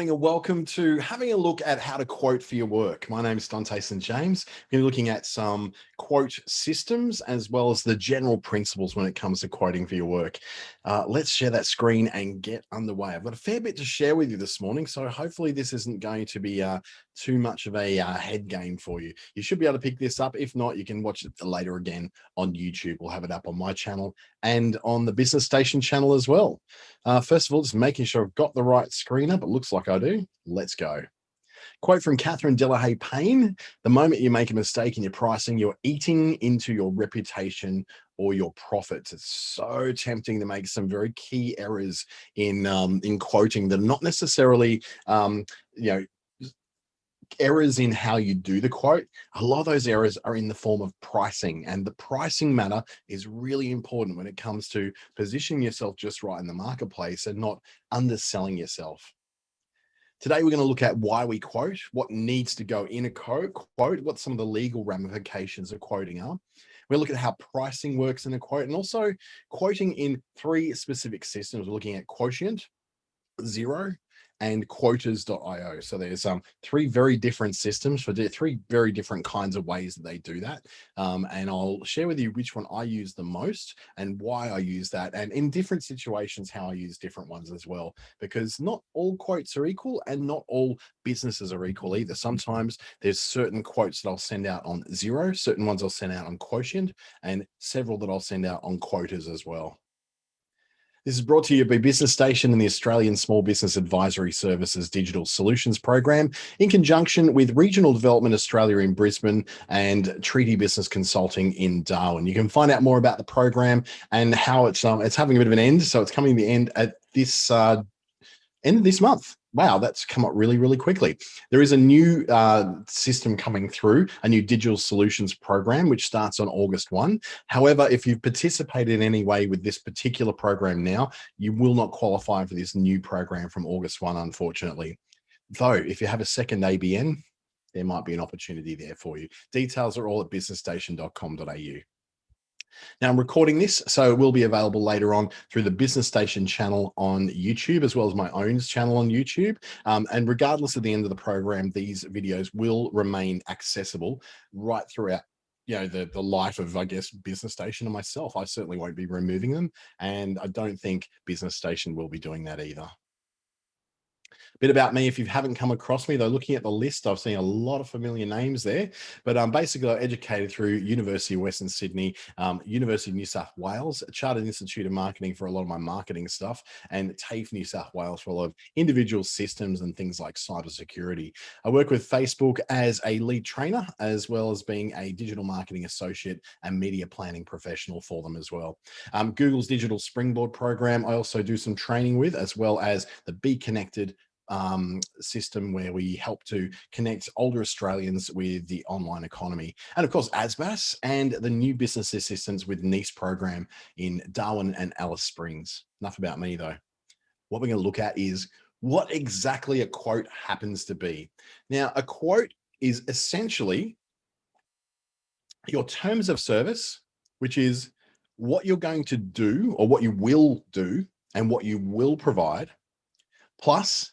And welcome to having a look at how to quote for your work. My name is Dante St. James. We're looking at some quote systems as well as the general principles when it comes to quoting for your work. Let's share that screen and get underway. I've got a fair bit to share with you this morning, so hopefully this isn't going to be too much of a head game for you. You should be able to pick this up. If not, you can watch it later again on YouTube. We'll have it up on my channel and on the Business Station channel as well. First of all, just making sure I've got the right screen up. It looks like I do. Let's go. Quote from Catherine Delahaye Payne: the moment you make a mistake in your pricing, you're eating into your reputation or your profits. It's so tempting to make some very key errors in quoting that are not necessarily errors in how you do the quote. A lot of those errors are in the form of pricing, and the pricing matter is really important when it comes to positioning yourself just right in the marketplace and not underselling yourself. Today, we're going to look at why we quote, what needs to go in a quote, what some of the legal ramifications of quoting are. We'll look at how pricing works in a quote, and also quoting in three specific systems. We're looking at Quotient, Zero, and quotas.io. So there's three very different systems for three very different kinds of ways that they do that. And I'll share with you which one I use the most and why I use that, and in different situations, how I use different ones as well, because not all quotes are equal and not all businesses are equal either. Sometimes there's certain quotes that I'll send out on Zero, certain ones I'll send out on Quotient, and several that I'll send out on Quotas as well. This is brought to you by Business Station and the Australian Small Business Advisory Services Digital Solutions Program, in conjunction with Regional Development Australia in Brisbane and Treaty Business Consulting in Darwin. You can find out more about the program and how it's having a bit of an end. So it's coming to the end at this end of this month. Wow, that's come up really, really quickly. There is a new system coming through, a new digital solutions program, which starts on August 1. However, if you've participated in any way with this particular program now, you will not qualify for this new program from August 1, unfortunately. Though, if you have a second ABN, there might be an opportunity there for you. Details are all at businessstation.com.au. Now, I'm recording this, so it will be available later on through the Business Station channel on YouTube, as well as my own channel on YouTube. And regardless of the end of the program, these videos will remain accessible right throughout the life of, I guess, Business Station and myself. I certainly won't be removing them, and I don't think Business Station will be doing that either. Bit about me, if you haven't come across me, though, looking at the list, I've seen a lot of familiar names there. But basically, I'm educated through University of Western Sydney, University of New South Wales, Chartered Institute of Marketing for a lot of my marketing stuff, and TAFE New South Wales for a lot of individual systems and things like cybersecurity. I work with Facebook as a lead trainer, as well as being a digital marketing associate and media planning professional for them as well. Google's Digital Springboard program, I also do some training with, as well as the Be Connected system, where we help to connect older Australians with the online economy. And of course, ASBAS and the new business assistants with NICE program in Darwin and Alice Springs. Enough about me, though. What we're going to look at is what exactly a quote happens to be. Now, a quote is essentially your terms of service, which is what you're going to do or what you will do and what you will provide, plus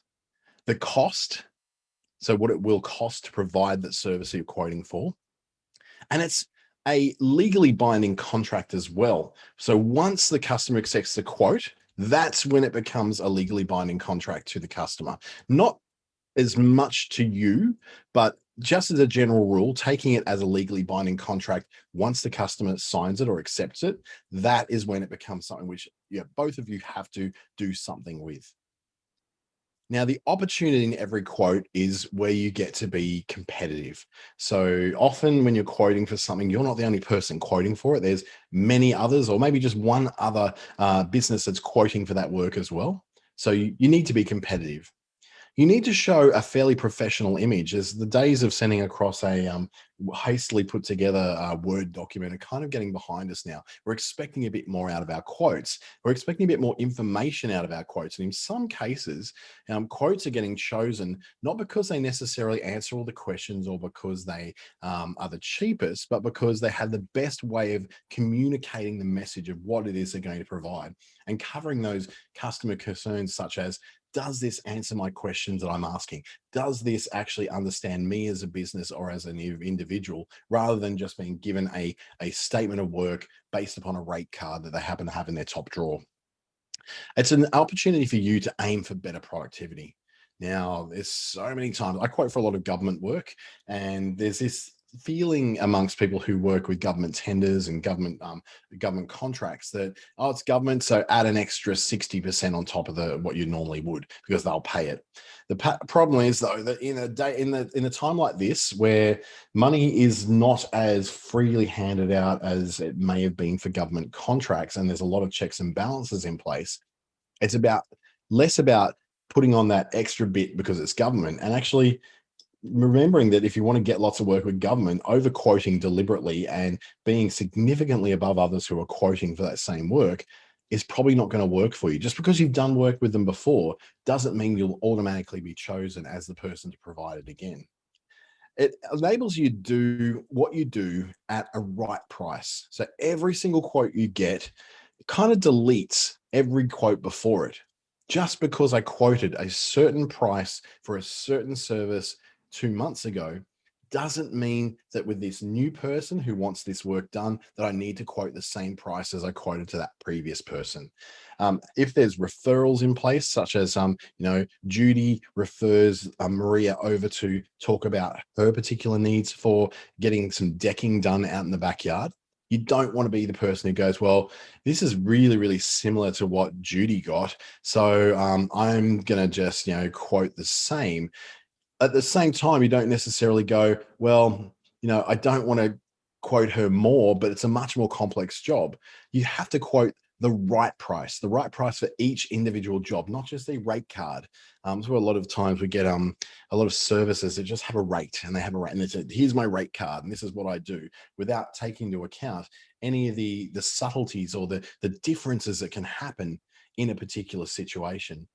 the cost, so what it will cost to provide that service you're quoting for. And it's a legally binding contract as well. So once the customer accepts the quote, that's when it becomes a legally binding contract to the customer. Not as much to you, but just as a general rule, taking it as a legally binding contract, once the customer signs it or accepts it, that is when it becomes something which both of you have to do something with. Now, the opportunity in every quote is where you get to be competitive. So often when you're quoting for something, you're not the only person quoting for it. There's many others, or maybe just one other business that's quoting for that work as well. So you need to be competitive. You need to show a fairly professional image, as the days of sending across a hastily put together Word document are kind of getting behind us now. We're expecting a bit more out of our quotes. We're expecting a bit more information out of our quotes. And in some cases, quotes are getting chosen not because they necessarily answer all the questions or because they are the cheapest, but because they have the best way of communicating the message of what it is they're going to provide and covering those customer concerns, such as Does this answer my questions that I'm asking? Does this actually understand me as a business or as an individual, rather than just being given a statement of work based upon a rate card that they happen to have in their top drawer? It's an opportunity for you to aim for better productivity. Now, there's so many times I quote for a lot of government work, and there's this feeling amongst people who work with government tenders and government contracts that, oh, it's government, so add an extra 60% on top of the what you normally would, because they'll pay it. The problem is, though, that in a day in a time like this, where money is not as freely handed out as it may have been for government contracts, and there's a lot of checks and balances in place, it's about less about putting on that extra bit because it's government, and actually remembering that if you want to get lots of work with government, over quoting deliberately and being significantly above others who are quoting for that same work is probably not going to work for you. Just because you've done work with them before doesn't mean you'll automatically be chosen as the person to provide it again. It enables you to do what you do at a right price. So every single quote you get kind of deletes every quote before it. Just because I quoted a certain price for a certain service 2 months ago doesn't mean that with this new person who wants this work done, that I need to quote the same price as I quoted to that previous person. If there's referrals in place, such as Judy refers Maria over to talk about her particular needs for getting some decking done out in the backyard, you don't want to be the person who goes, well, this is really, really similar to what Judy got, so I'm going to just, quote the same. At the same time, you don't necessarily go, well, I don't want to quote her more, but it's a much more complex job. You have to quote the right price for each individual job, not just a rate card. So a lot of times we get a lot of services that just have a rate, and they have a rate, and they say, here's my rate card, and this is what I do, without taking into account any of the subtleties or the differences that can happen in a particular situation.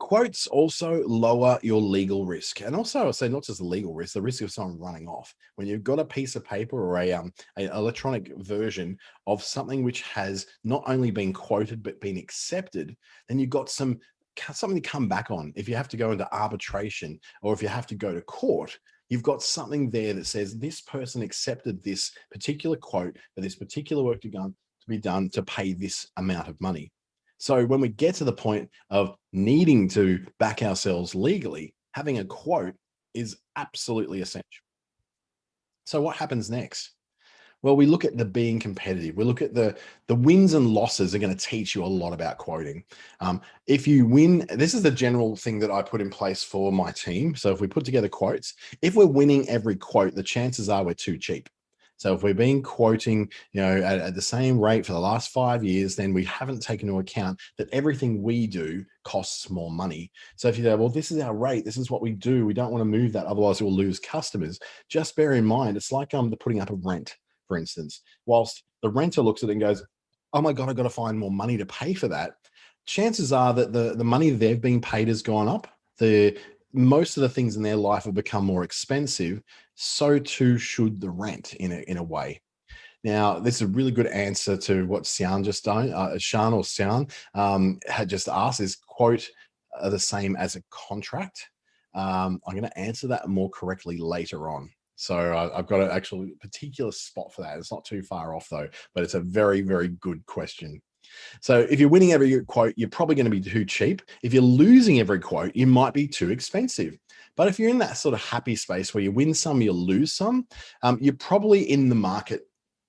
Quotes also lower your legal risk. And also, I'll say not just the legal risk, the risk of someone running off. When you've got a piece of paper or a electronic version of something which has not only been quoted but been accepted, then you've got something to come back on. If you have to go into arbitration or if you have to go to court, you've got something there that says this person accepted this particular quote for this particular work to be done to pay this amount of money. So when we get to the point of needing to back ourselves legally, having a quote is absolutely essential. So what happens next? Well, we look at the being competitive. We look at the wins and losses are going to teach you a lot about quoting. If you win, this is the general thing that I put in place for my team. So if we put together quotes, if we're winning every quote, the chances are we're too cheap. So if we've been quoting, at the same rate for the last 5 years, then we haven't taken into account that everything we do costs more money. So if you say, well, this is our rate, this is what we do, we don't want to move that, otherwise we'll lose customers. Just bear in mind, it's like the putting up a rent, for instance. Whilst the renter looks at it and goes, oh my God, I've got to find more money to pay for that. Chances are that the money they've been paid has gone up. Most of the things in their life have become more expensive. So too should the rent in a way. Now, this is a really good answer to what Sian just done. Shan or Sian had just asked, is quote the same as a contract? I'm going to answer that more correctly later on. So I've got an actual particular spot for that. It's not too far off though, but it's a very, very good question. So if you're winning every quote, you're probably going to be too cheap. If you're losing every quote, you might be too expensive. But if you're in that sort of happy space where you win some, you lose some, you're probably in the market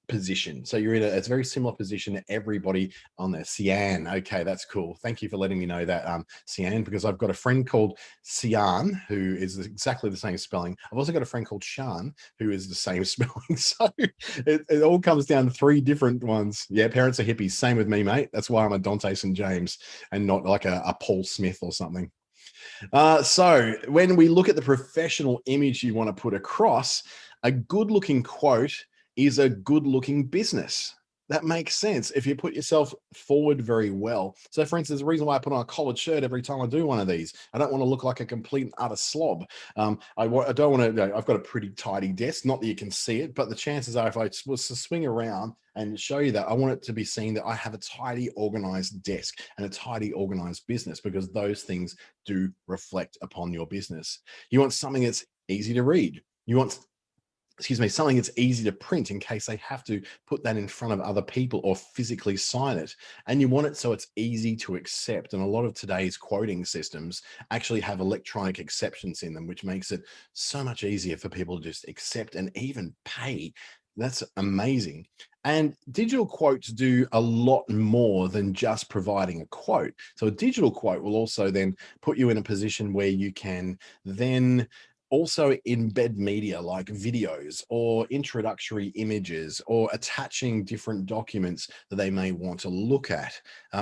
position. So you're in it's a very similar position to everybody on there. Sian. Okay, that's cool. Thank you for letting me know that, Sian, because I've got a friend called Sian who is exactly the same spelling. I've also got a friend called Shan who is the same spelling. So it all comes down to 3 different ones. Yeah, parents are hippies. Same with me, mate. That's why I'm a Dante St. James and not like a Paul Smith or something. So when we look at the professional image you want to put across, a good looking quote is a good looking business. That makes sense if you put yourself forward very well. So, for instance, the reason why I put on a collared shirt every time I do one of these, I don't want to look like a complete and utter slob. I don't want to. I've got a pretty tidy desk. Not that you can see it, but the chances are, if I was to swing around and show you that, I want it to be seen that I have a tidy, organized desk and a tidy, organized business, because those things do reflect upon your business. You want something that's easy to read. You want, excuse me, something that's easy to print in case they have to put that in front of other people or physically sign it. And you want it so it's easy to accept. And a lot of today's quoting systems actually have electronic exceptions in them, which makes it so much easier for people to just accept and even pay. That's amazing. And digital quotes do a lot more than just providing a quote. So a digital quote will also then put you in a position where you can then also embed media like videos or introductory images or attaching different documents that they may want to look at.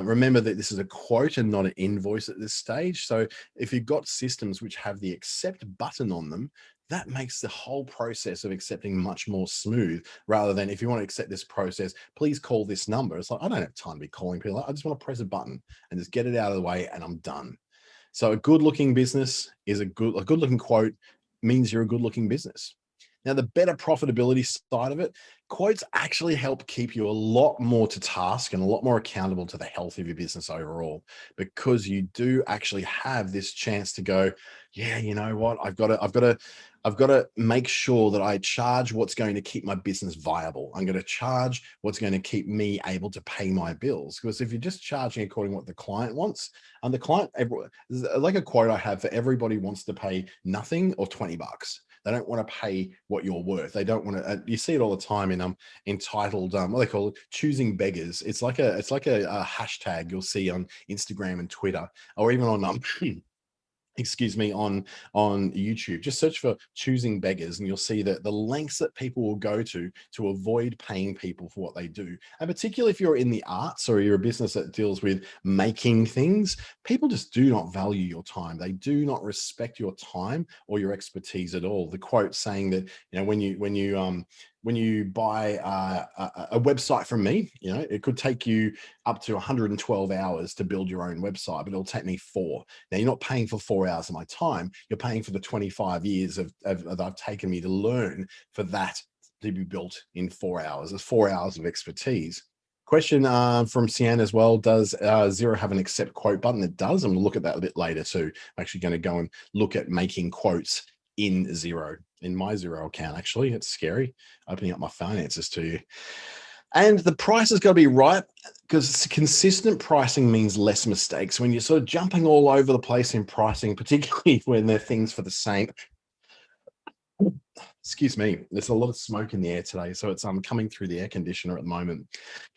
Remember that this is a quote and not an invoice at this stage. So if you've got systems which have the accept button on them, that makes the whole process of accepting much more smooth, rather than, if you want to accept this process, please call this number. It's like, I don't have time to be calling people. I just want to press a button and just get it out of the way and I'm done. So a good looking business is a good looking quote means you're a good looking business. Now, the better profitability side of it, quotes actually help keep you a lot more to task and a lot more accountable to the health of your business overall, because you do actually have this chance to go, yeah, you know what, I've got to make sure that I charge what's going to keep my business viable. I'm going to charge what's going to keep me able to pay my bills. Because if you're just charging according to what the client wants, and the client, like a quote I have for everybody wants to pay nothing or $20. They don't want to pay what you're worth. They don't want to. You see it all the time in entitled what they call it, choosing beggars. It's like a hashtag you'll see on Instagram and Twitter, or even on excuse me, on YouTube. Just search for choosing beggars and you'll see that the lengths that people will go to avoid paying people for what they do. And particularly if you're in the arts or you're a business that deals with making things, people just do not value your time. They do not respect your time or your expertise at all. The quote saying that, when you buy a website from me, it could take you up to 112 hours to build your own website, but it'll take me 4. Now, you're not paying for 4 hours of my time. You're paying for the 25 years of that have taken me to learn for that to be built in 4 hours. It's 4 hours of expertise. Question from Sian as well. Does Xero have an accept quote button? It does, and we'll look at that a bit later too. I'm actually going to go and look at making quotes in Xero, in my Xero account. Actually, it's scary opening up my finances to you. And the price has got to be right, because consistent pricing means less mistakes. When you're sort of jumping all over the place in pricing, particularly when they're things for the same, excuse me, there's a lot of smoke in the air today, so it's coming through the air conditioner at the moment.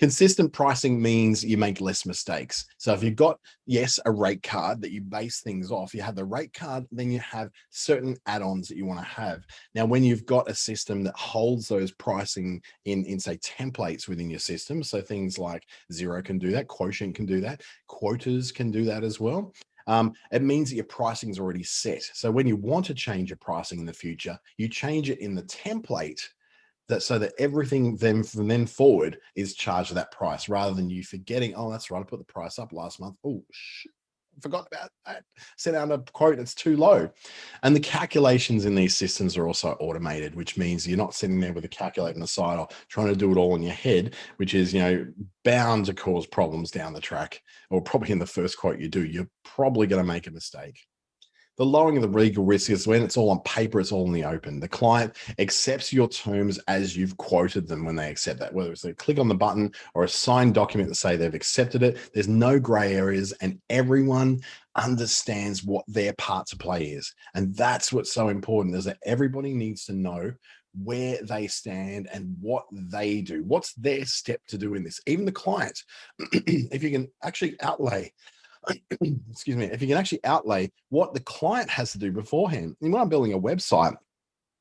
Consistent pricing means you make less mistakes. So if you've got, yes, a rate card that you base things off, you have the rate card, then you have certain add-ons that you want to have. Now, when you've got a system that holds those pricing in say templates within your system, so things like Xero can do that, Quotient can do that, Quotas can do that as well. It means that your pricing is already set. So when you want to change your pricing in the future, you change it in the template, so that everything then from then forward is charged at that price, rather than you forgetting, oh, that's right, I put the price up last month. Oh, forgot about that. Sent out a quote, it's too low. And the calculations in these systems are also automated, which means you're not sitting there with a calculator on the side or trying to do it all in your head, which is, bound to cause problems down the track, or probably in the first quote you do, you're probably going to make a mistake. The lowering of the legal risk is when it's all on paper, it's all in the open. The client accepts your terms as you've quoted them when they accept that, whether it's a click on the button or a signed document to say they've accepted it. There's no gray areas, and everyone understands what their part to play is. And that's what's so important, is that everybody needs to know where they stand and what they do. What's their step to do in this? Even the client, if you can actually outlay excuse me, if you can actually outlay what the client has to do beforehand. And when I'm building a website,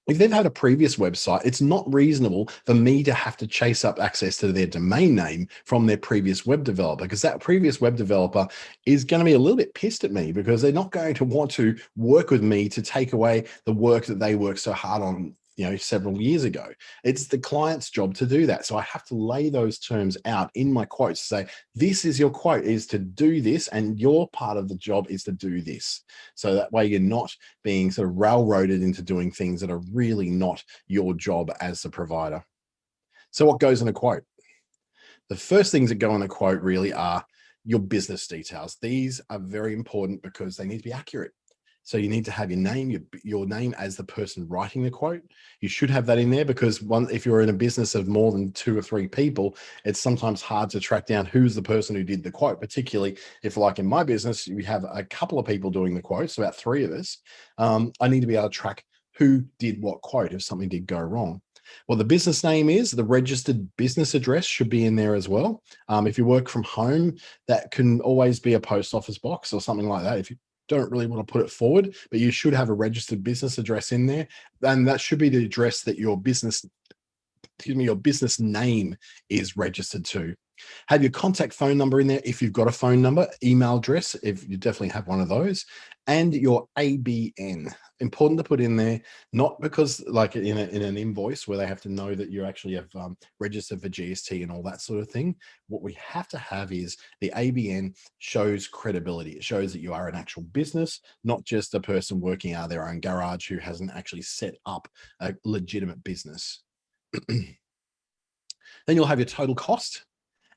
if they've had a previous website, it's not reasonable for me to have to chase up access to their domain name from their previous web developer, because that previous web developer is going to be a little bit pissed at me, because they're not going to want to work with me to take away the work that they work so hard on several years ago. It's the client's job to do that. So I have to lay those terms out in my quotes to say, this is your quote is to do this, and your part of the job is to do this. So that way you're not being sort of railroaded into doing things that are really not your job as the provider. So what goes in a quote? The first things that go in a quote really are your business details. These are very important because they need to be accurate. So you need to have your name as the person writing the quote. You should have that in there because if you're in a business of more than 2 or 3 people, it's sometimes hard to track down who's the person who did the quote, particularly if, like in my business, we have a couple of people doing the quotes, about 3 of us. I need to be able to track who did what quote if something did go wrong. Well, the business name is the registered business address should be in there as well. If you work from home, that can always be a post office box or something like that. If you don't really want to put it forward, but you should have a registered business address in there. And that should be the address that your business name is registered to. Have your contact phone number in there if you've got a phone number, email address if you definitely have one of those, and your ABN. Important to put in there, not because like in an invoice where they have to know that you actually have registered for GST and all that sort of thing. What we have to have is the ABN shows credibility. It shows that you are an actual business, not just a person working out of their own garage who hasn't actually set up a legitimate business. Then you'll have your total cost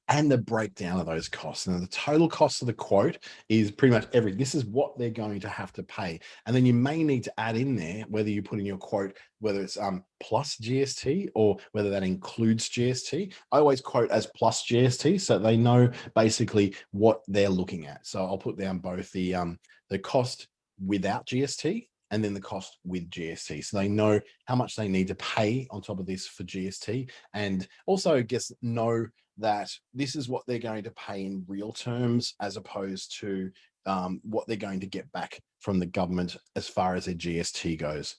and the breakdown of those costs. And the total cost of the quote is pretty much this is what they're going to have to pay. And then you may need to add in there, whether you put in your quote, whether it's plus GST or whether that includes GST. I always quote as plus GST so they know basically what they're looking at. So I'll put down both the cost without GST and then the cost with GST. So they know how much they need to pay on top of this for GST, and also know that this is what they're going to pay in real terms as opposed to what they're going to get back from the government as far as their GST goes.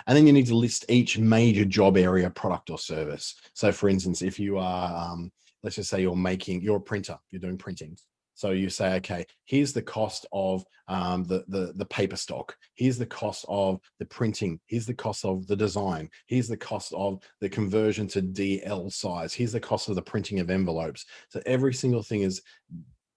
And then you need to list each major job area, product or service. So for instance, if you are, let's just say you're a printer, you're doing printing. So you say, okay, here's the cost of the paper stock. Here's the cost of the printing. Here's the cost of the design. Here's the cost of the conversion to DL size. Here's the cost of the printing of envelopes. So every single thing is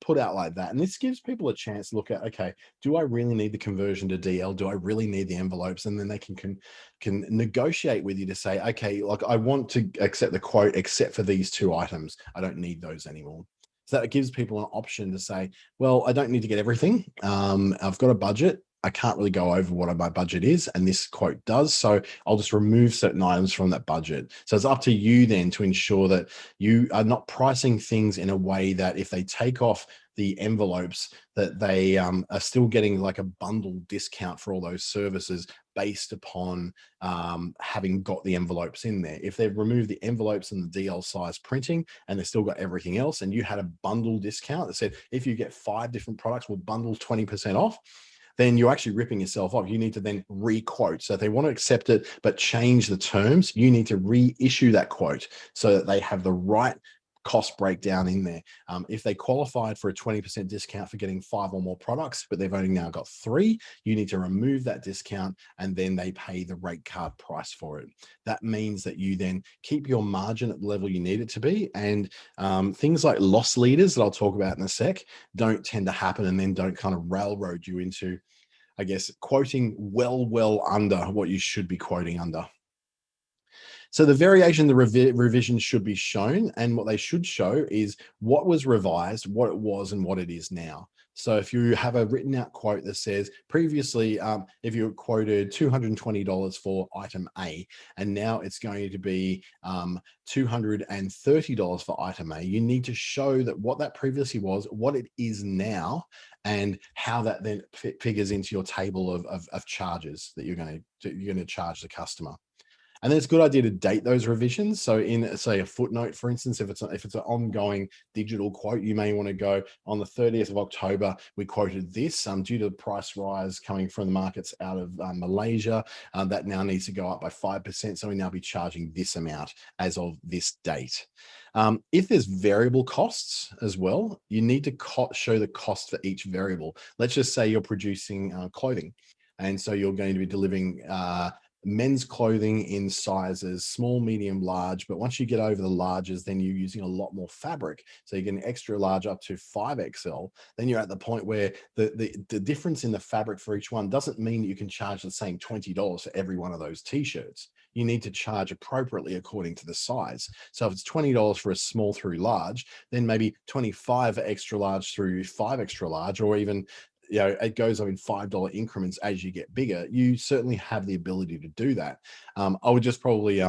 put out like that. And this gives people a chance to look at, okay, do I really need the conversion to DL? Do I really need the envelopes? And then they can negotiate with you to say, okay, like I want to accept the quote except for these 2 items. I don't need those anymore. So that gives people an option to say, well, I don't need to get everything. I've got a budget. I can't really go over what my budget is, and this quote does. So I'll just remove certain items from that budget. So it's up to you then to ensure that you are not pricing things in a way that if they take off the envelopes, that they are still getting like a bundle discount for all those services based upon having got the envelopes in there. If they've removed the envelopes and the DL size printing and they've still got everything else, and you had a bundle discount that said, if you get 5 different products, we'll bundle 20% off, then you're actually ripping yourself off. You need to then re-quote. So if they want to accept it, but change the terms, you need to reissue that quote so that they have the right cost breakdown in there. If they qualified for a 20% discount for getting 5 or more products, but they've only now got 3, you need to remove that discount and then they pay the rate card price for it. That means that you then keep your margin at the level you need it to be. And things like loss leaders that I'll talk about in a sec don't tend to happen and then don't kind of railroad you into, I guess, quoting well under what you should be quoting under. So the variation, the revisions should be shown, and what they should show is what was revised, what it was, and what it is now. So if you have a written out quote that says previously, if you quoted $220 for item A, and now it's going to be $230 for item A, you need to show that what that previously was, what it is now, and how that then figures into your table of charges that you're going to charge the customer. And then it's a good idea to date those revisions. So in, say, a footnote, for instance, if it's an ongoing digital quote, you may want to go on the 30th of October, we quoted this due to the price rise coming from the markets out of Malaysia, that now needs to go up by 5%. So we now be charging this amount as of this date. If there's variable costs as well, you need to show the cost for each variable. Let's just say you're producing clothing. And so you're going to be delivering men's clothing in sizes small, medium, large. But once you get over the larges, then you're using a lot more fabric. So you get an extra large up to 5XL. Then you're at the point where the difference in the fabric for each one doesn't mean that you can charge the same $20 for every one of those t-shirts. You need to charge appropriately according to the size. So if it's $20 for a small through large, then maybe 25 for extra large through 5 extra large, or even it goes up in $5 increments as you get bigger. You certainly have the ability to do that. I would just probably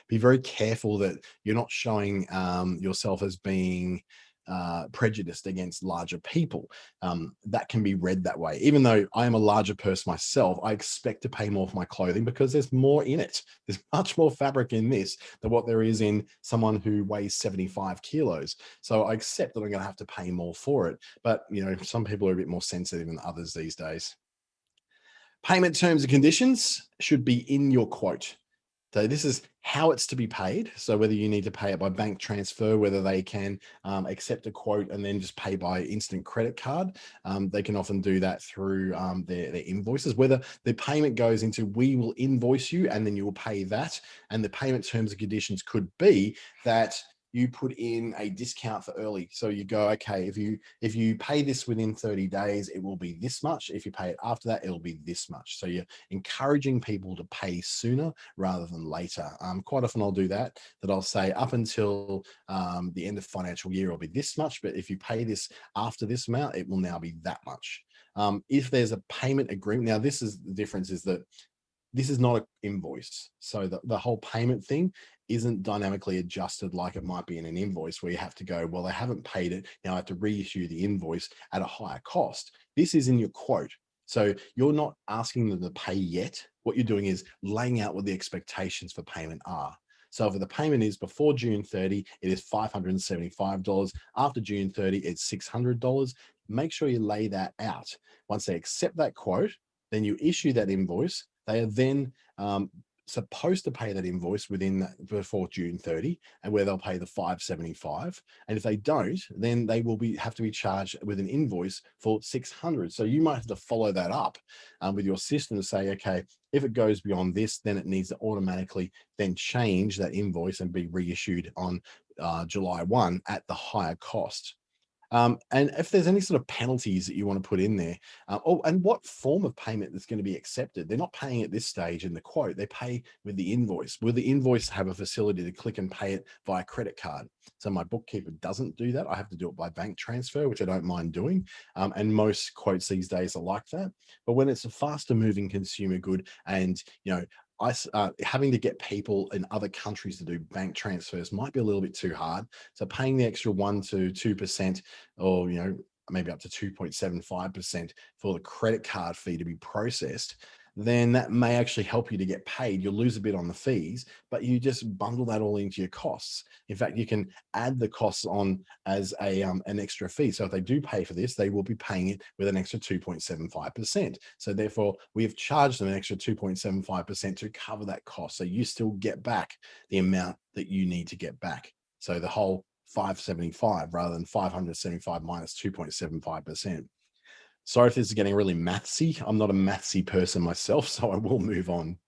be very careful that you're not showing yourself as being prejudiced against larger people. That can be read that way. Even though I am a larger person myself, I expect to pay more for my clothing because there's more in it. There's much more fabric in this than what there is in someone who weighs 75 kilos. So I accept that I'm going to have to pay more for it. But, some people are a bit more sensitive than others these days. Payment terms and conditions should be in your quote. So this is how it's to be paid. So whether you need to pay it by bank transfer, whether they can accept a quote and then just pay by instant credit card. They can often do that through their invoices. Whether the payment goes into, we will invoice you and then you will pay that. And the payment terms and conditions could be that you put in a discount for early. So you go, okay, if you pay this within 30 days, it will be this much. If you pay it after that, it'll be this much. So you're encouraging people to pay sooner rather than later. Quite often I'll do that I'll say up until the end of financial year, it'll be this much. But if you pay this after this amount, it will now be that much. If there's a payment agreement, now this is the difference, is that this is not an invoice. So the whole payment thing isn't dynamically adjusted like it might be in an invoice where you have to go, well, they haven't paid it. Now I have to reissue the invoice at a higher cost. This is in your quote. So you're not asking them to pay yet. What you're doing is laying out what the expectations for payment are. So if the payment is before June 30, it is $575. After June 30, it's $600. Make sure you lay that out. Once they accept that quote, then you issue that invoice. They are then supposed to pay that invoice before June 30, and where they'll pay the $575. And if they don't, then they will have to be charged with an invoice for $600. So you might have to follow that up with your system to say, okay, if it goes beyond this, then it needs to automatically then change that invoice and be reissued on July 1 at the higher cost. And if there's any sort of penalties that you want to put in there, and what form of payment is going to be accepted. They're not paying at this stage in the quote. They pay with the invoice. Will the invoice have a facility to click and pay it via credit card? So my bookkeeper doesn't do that. I have to do it by bank transfer, which I don't mind doing. And most quotes these days are like that. But when it's a faster moving consumer good, and having to get people in other countries to do bank transfers might be a little bit too hard. So paying the extra 1 to 2%, or maybe up to 2.75% for the credit card fee to be processed, then that may actually help you to get paid. You'll lose a bit on the fees, but you just bundle that all into your costs. In fact, you can add the costs on as an extra fee. So if they do pay for this, they will be paying it with an extra 2.75%. So therefore, we've charged them an extra 2.75% to cover that cost. So you still get back the amount that you need to get back. So the whole 575 rather than 575 minus 2.75%. Sorry if this is getting really mathsy. I'm not a mathsy person myself, so I will move on.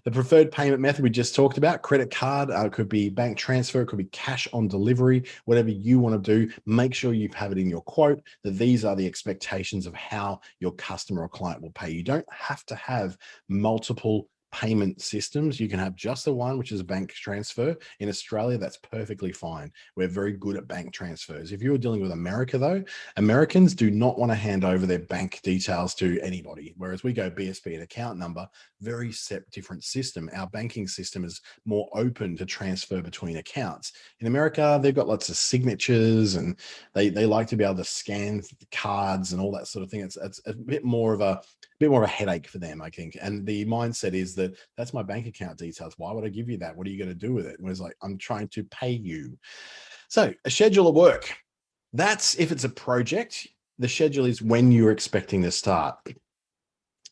The preferred payment method we just talked about, credit card, could be bank transfer, it could be cash on delivery, whatever you want to do. Make sure you have it in your quote that these are the expectations of how your customer or client will pay. You don't have to have multiple payment systems. You can have just the one, which is a bank transfer. In Australia, that's perfectly fine. We're very good at bank transfers. If you're dealing with America, though, Americans do not want to hand over their bank details to anybody. Whereas we go BSB and account number, very different system. Our banking system is more open to transfer between accounts. In America, they've got lots of signatures, and they like to be able to scan cards and all that sort of thing. It's a bit more of a headache for them, I think. And the mindset is that that's my bank account details. Why would I give you that? What are you going to do with it? And it's like, I'm trying to pay you. So a schedule of work. That's if it's a project. The schedule is when you're expecting to start.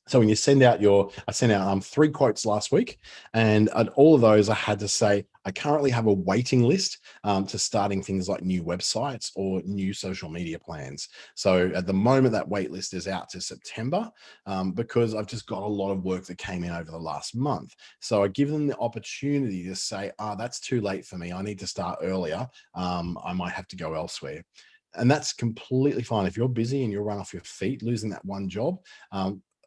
So when you I sent out 3 quotes last week, and at all of those, I had to say, I currently have a waiting list to starting things like new websites or new social media plans. So at the moment, that wait list is out to September because I've just got a lot of work that came in over the last month. So I give them the opportunity to say, that's too late for me. I need to start earlier. I might have to go elsewhere. And that's completely fine. If you're busy and you'll run off your feet, losing that one job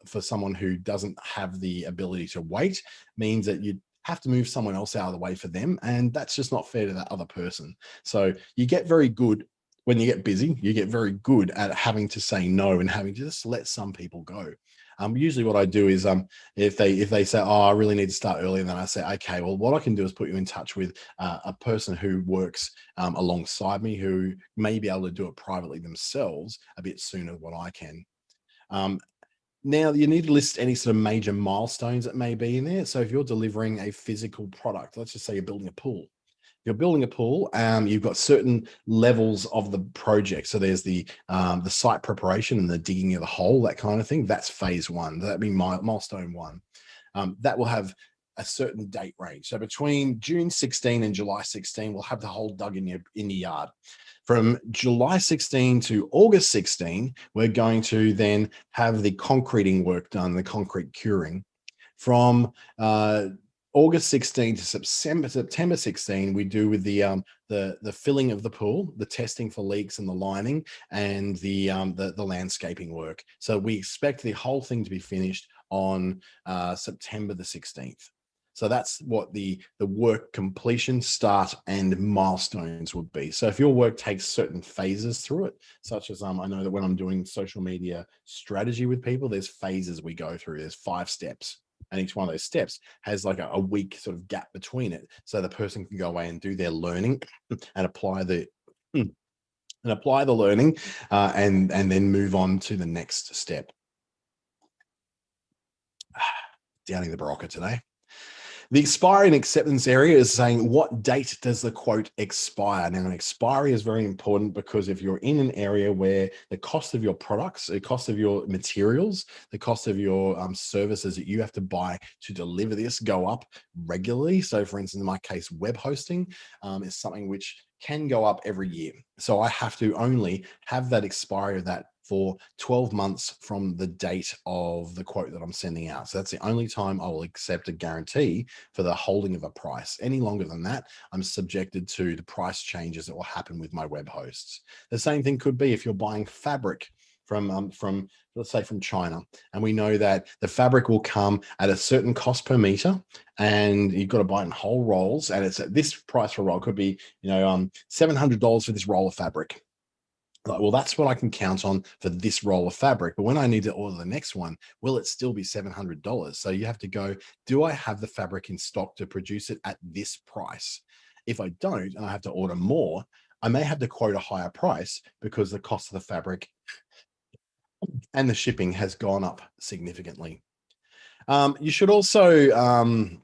for someone who doesn't have the ability to wait means that you have to move someone else out of the way for them. And that's just not fair to that other person. So you get very good when you get busy, you get very good at having to say no and having to just let some people go. Usually what I do is if they say, I really need to start early, then I say, okay, well, what I can do is put you in touch with a person who works alongside me who may be able to do it privately themselves a bit sooner than what I can. Now, you need to list any sort of major milestones that may be in there. So if you're delivering a physical product, let's just say you're building a pool. You're building a pool, you've got certain levels of the project. So there's the site preparation and the digging of the hole, that kind of thing. That's phase one. That'd be milestone one. That will have a certain date range. So between June 16 and July 16, we'll have the hole dug in your yard. From July 16 to August 16, we're going to then have the concreting work done, the concrete curing. From August 16 to September 16, we do with the filling of the pool, the testing for leaks and the lining, and the landscaping work. So we expect the whole thing to be finished on September the 16th. So that's what the work completion, start, and milestones would be. So if your work takes certain phases through it, such as I know that when I'm doing social media strategy with people, there's phases we go through. There's 5 steps. And each one of those steps has like a week sort of gap between it. So the person can go away and do their learning and apply the learning and then move on to the next step. Downing the Barocca today. The expiry and acceptance area is saying what date does the quote expire? Now, an expiry is very important because if you're in an area where the cost of your products, the cost of your materials, the cost of your services that you have to buy to deliver this go up regularly. So for instance, in my case, web hosting is something which can go up every year. So I have to only have that expiry of that for 12 months from the date of the quote that I'm sending out. So that's the only time I will accept a guarantee for the holding of a price. Any longer than that, I'm subjected to the price changes that will happen with my web hosts. The same thing could be if you're buying fabric from let's say from China, and we know that the fabric will come at a certain cost per meter, and you've got to buy in whole rolls, and it's at this price for a roll. It could be $700 for this roll of fabric. Like, well, that's what I can count on for this roll of fabric. But when I need to order the next one, will it still be $700? So you have to go, do I have the fabric in stock to produce it at this price? If I don't, and I have to order more, I may have to quote a higher price because the cost of the fabric and the shipping has gone up significantly. You should also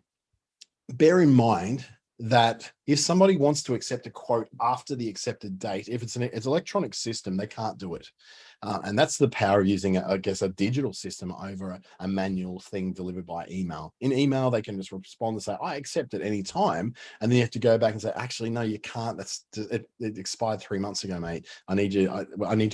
bear in mind that if somebody wants to accept a quote after the accepted date, if it's an electronic system, they can't do it. And that's the power of using, I guess, a digital system over a manual thing delivered by email. In email, they can just respond and say, I accept at any time. And then you have to go back and say, actually, no, you can't. It expired 3 months ago, mate. I need to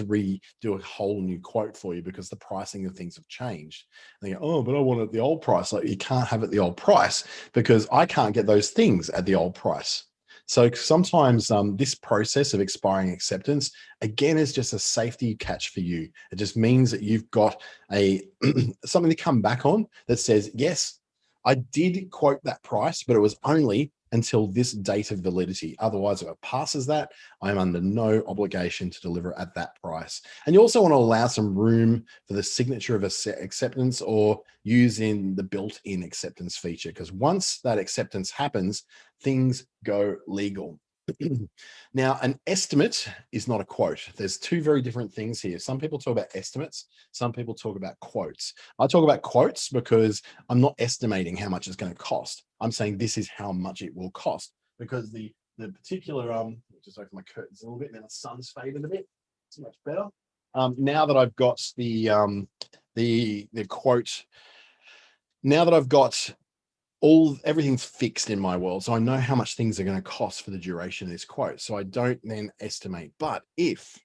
redo a whole new quote for you because the pricing of things have changed. And they go, oh, but I want it at the old price. Like, you can't have it at the old price because I can't get those things at the old price. So sometimes this process of expiring acceptance, again, is just a safety catch for you. It just means that you've got a something to come back on that says, yes, I did quote that price, but it was only until this date of validity. Otherwise, if it passes that, I'm under no obligation to deliver at that price. And you also want to allow some room for the signature of acceptance or using the built-in acceptance feature, because once that acceptance happens, things go legal. Now, an estimate is not a quote. There's two very different things here. Some people talk about estimates. Some people talk about quotes. I talk about quotes because I'm not estimating how much it's going to cost. I'm saying this is how much it will cost, because the particular just open my curtains a little bit. Now the sun's faded a bit. It's much better. Now that I've got the quote, now that I've got everything's fixed in my world. So I know how much things are going to cost for the duration of this quote. So I don't then estimate. But if,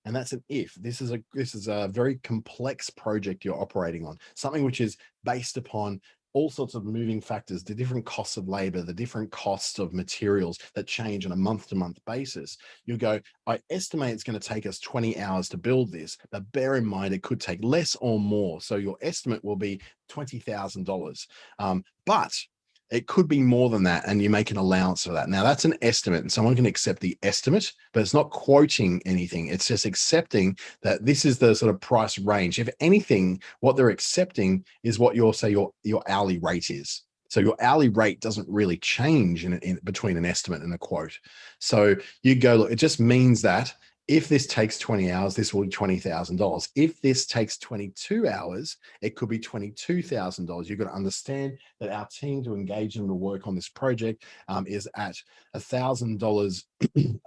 and that's an if, this is a very complex project you're operating on, something which is based upon all sorts of moving factors, the different costs of labor, the different costs of materials that change on a month-to-month basis. You go, I estimate it's going to take us 20 hours to build this, but bear in mind it could take less or more. So your estimate will be $20,000. But it could be more than that, and you make an allowance for that. Now, that's an estimate, and someone can accept the estimate, but it's not quoting anything. It's just accepting that this is the sort of price range. If anything, what they're accepting is what your hourly rate is. So your hourly rate doesn't really change in between an estimate and a quote. So you go, look, it just means that if this takes 20 hours, this will be $20,000. If this takes 22 hours, it could be $22,000. You've got to understand that our team to engage them to work on this project is at $1,000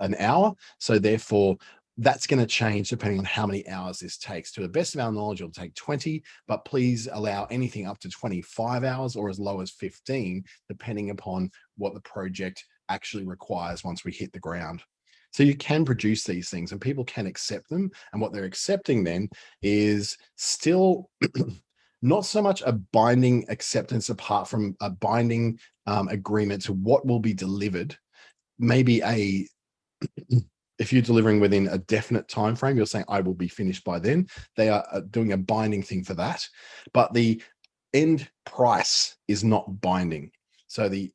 an hour. So therefore, that's going to change depending on how many hours this takes. To the best of our knowledge, it'll take 20, but please allow anything up to 25 hours or as low as 15, depending upon what the project actually requires once we hit the ground. So you can produce these things and people can accept them. And what they're accepting then is still not so much a binding acceptance apart from a binding agreement to what will be delivered. Maybe if you're delivering within a definite time frame, you're saying, I will be finished by then. They are doing a binding thing for that. But the end price is not binding. So the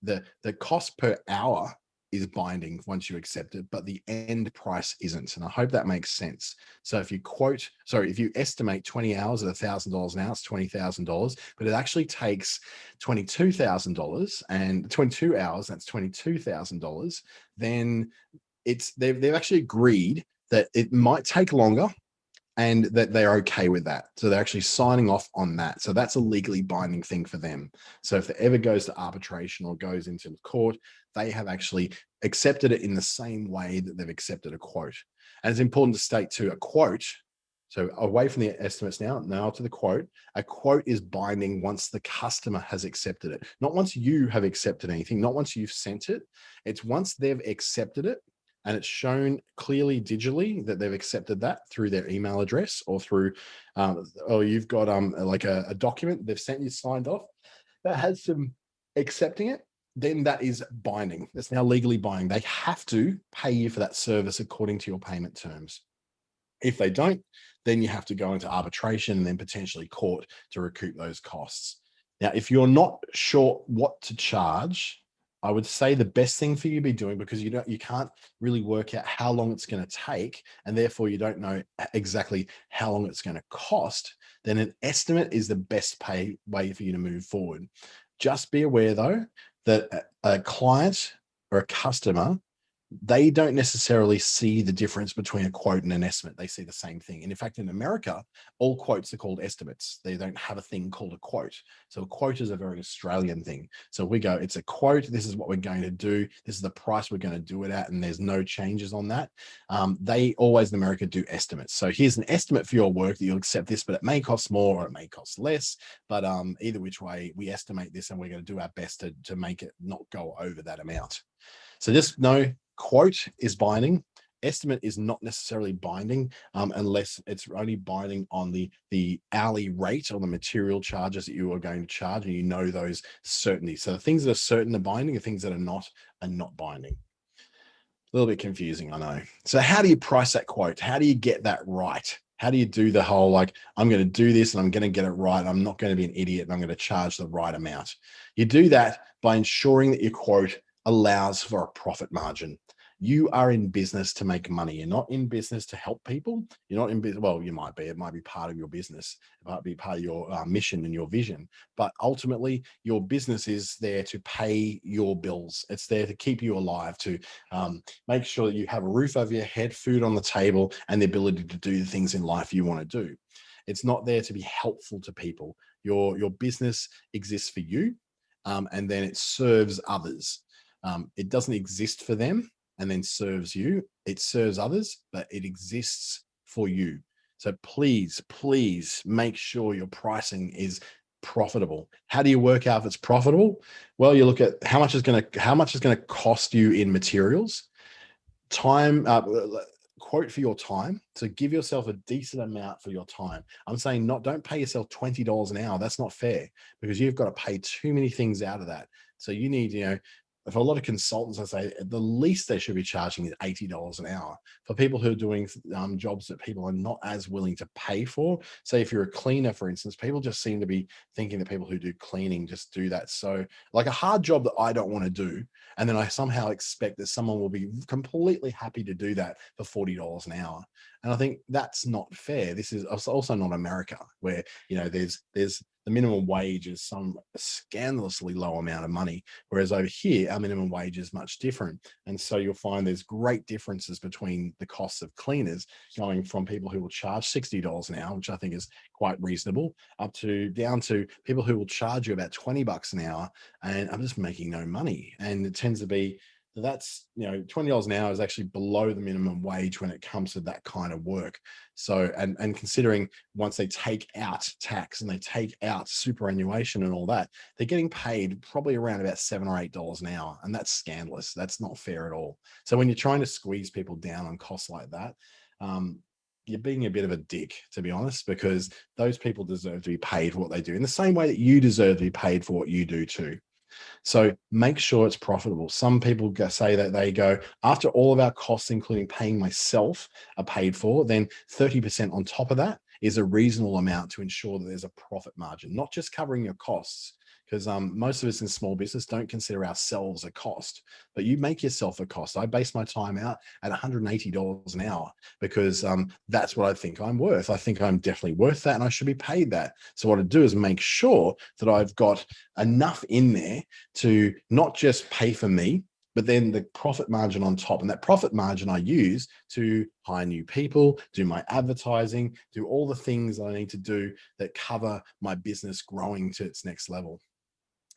cost per hour is binding once you accept it, but the end price isn't. And I hope that makes sense. So if you estimate 20 hours at $1,000 an hour, it's $20,000, but it actually takes $22,000 and 22 hours, that's $22,000, then they've actually agreed that it might take longer and that they're okay with that. So they're actually signing off on that. So that's a legally binding thing for them. So if it ever goes to arbitration or goes into court, they have actually accepted it in the same way that they've accepted a quote. And it's important to state too, a quote, so away from the estimates now to the quote, a quote is binding once the customer has accepted it. Not once you have accepted anything, not once you've sent it. It's once they've accepted it, and it's shown clearly digitally that they've accepted that through their email address or through, or you've got like a document they've sent you signed off that has some accepting it, then that is binding. It's now legally binding. They have to pay you for that service according to your payment terms. If they don't, then you have to go into arbitration and then potentially court to recoup those costs. Now, if you're not sure what to charge, I would say the best thing for you to be doing, because you can't really work out how long it's going to take, and therefore you don't know exactly how long it's going to cost, then an estimate is the best way for you to move forward. Just be aware though, that a client or a customer, they don't necessarily see the difference between a quote and an estimate. They see the same thing. And in fact, in America, all quotes are called estimates. They don't have a thing called a quote. So a quote is a very Australian thing. So we go, it's a quote. This is what we're going to do. This is the price we're going to do it at. And there's no changes on that. They always in America do estimates. So here's an estimate for your work that you'll accept this, but it may cost more or it may cost less. But either which way, we estimate this and we're going to do our best to make it not go over that amount. So just know, quote is binding. Estimate is not necessarily binding unless it's only binding on the hourly rate or the material charges that you are going to charge, and you know those certainties. So the things that are certain are binding, the things that are not binding. A little bit confusing, I know. So how do you price that quote? How do you get that right? How do you do the whole, like, I'm going to do this and I'm going to get it right. I'm not going to be an idiot and I'm going to charge the right amount. You do that by ensuring that your quote allows for a profit margin. You are in business to make money. You're not in business to help people. You're not in business. Well, you might be. It might be part of your business. It might be part of your mission and your vision. But ultimately, your business is there to pay your bills. It's there to keep you alive, to make sure that you have a roof over your head, food on the table, and the ability to do the things in life you want to do. It's not there to be helpful to people. Your business exists for you, and then it serves others. It doesn't exist for them and then serves you. It serves others, but it exists for you. So please make sure your pricing is profitable. How do you work out if it's profitable? Well, you look at how much is going to cost you in materials, time, quote for your time. So give yourself a decent amount for your time. I'm saying don't pay yourself $20 an hour. That's not fair, because you've got to pay too many things out of that. So you need, for a lot of consultants, I say the least they should be charging is $80 an hour. For people who are doing jobs that people are not as willing to pay for, say if you're a cleaner, for instance, people just seem to be thinking that people who do cleaning just do that. So like a hard job that I don't want to do, and then I somehow expect that someone will be completely happy to do that for $40 an hour. And I think that's not fair. This is also not America, where there's the minimum wage is some scandalously low amount of money, whereas over here our minimum wage is much different. And so you'll find there's great differences between the costs of cleaners, going from people who will charge $60 an hour, which I think is quite reasonable, down to people who will charge you about $20 an hour, and I'm just making no money. And it tends to be that's $20 an hour is actually below the minimum wage when it comes to that kind of work. So and considering once they take out tax and they take out superannuation and all that, they're getting paid probably around about $7 or $8 an hour, and that's scandalous. That's not fair at all. So when you're trying to squeeze people down on costs like that, you're being a bit of a dick, to be honest, because those people deserve to be paid for what they do in the same way that you deserve to be paid for what you do too. So make sure it's profitable. Some people say that they go, after all of our costs, including paying myself, are paid for, then 30% on top of that is a reasonable amount to ensure that there's a profit margin, not just covering your costs. Because most of us in small business don't consider ourselves a cost, but you make yourself a cost. I base my time out at $180 an hour because that's what I think I'm worth. I think I'm definitely worth that, and I should be paid that. So what I do is make sure that I've got enough in there to not just pay for me, but then the profit margin on top. And that profit margin I use to hire new people, do my advertising, do all the things that I need to do that cover my business growing to its next level.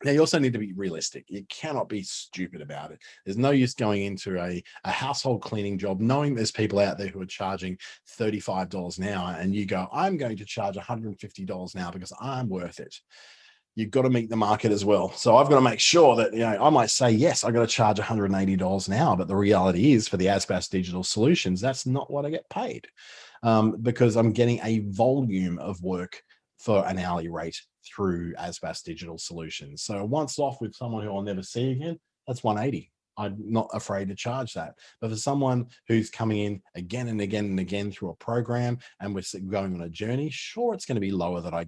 Now, you also need to be realistic. You cannot be stupid about it. There's no use going into a household cleaning job knowing there's people out there who are charging $35 an hour, and you go, I'm going to charge $150 an hour because I'm worth it. You've got to meet the market as well. So I've got to make sure that, I might say, yes, I've got to charge $180 an hour, but the reality is for the ASBAS Digital Solutions, that's not what I get paid, because I'm getting a volume of work for an hourly rate through ASBAS Digital Solutions. So once off with someone who I'll never see again, that's 180. I'm not afraid to charge that. But for someone who's coming in again and again and again through a program, and we're going on a journey, sure, it's going to be lower that I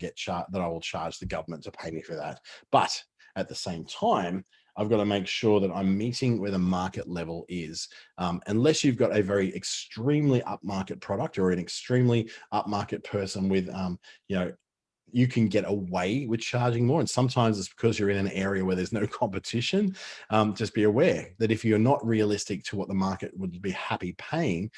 will charge the government to pay me for that. But at the same time, I've got to make sure that I'm meeting where the market level is. Unless you've got a very extremely upmarket product or an extremely upmarket person with, you can get away with charging more. And sometimes it's because you're in an area where there's no competition. Just be aware that if you're not realistic to what the market would be happy paying,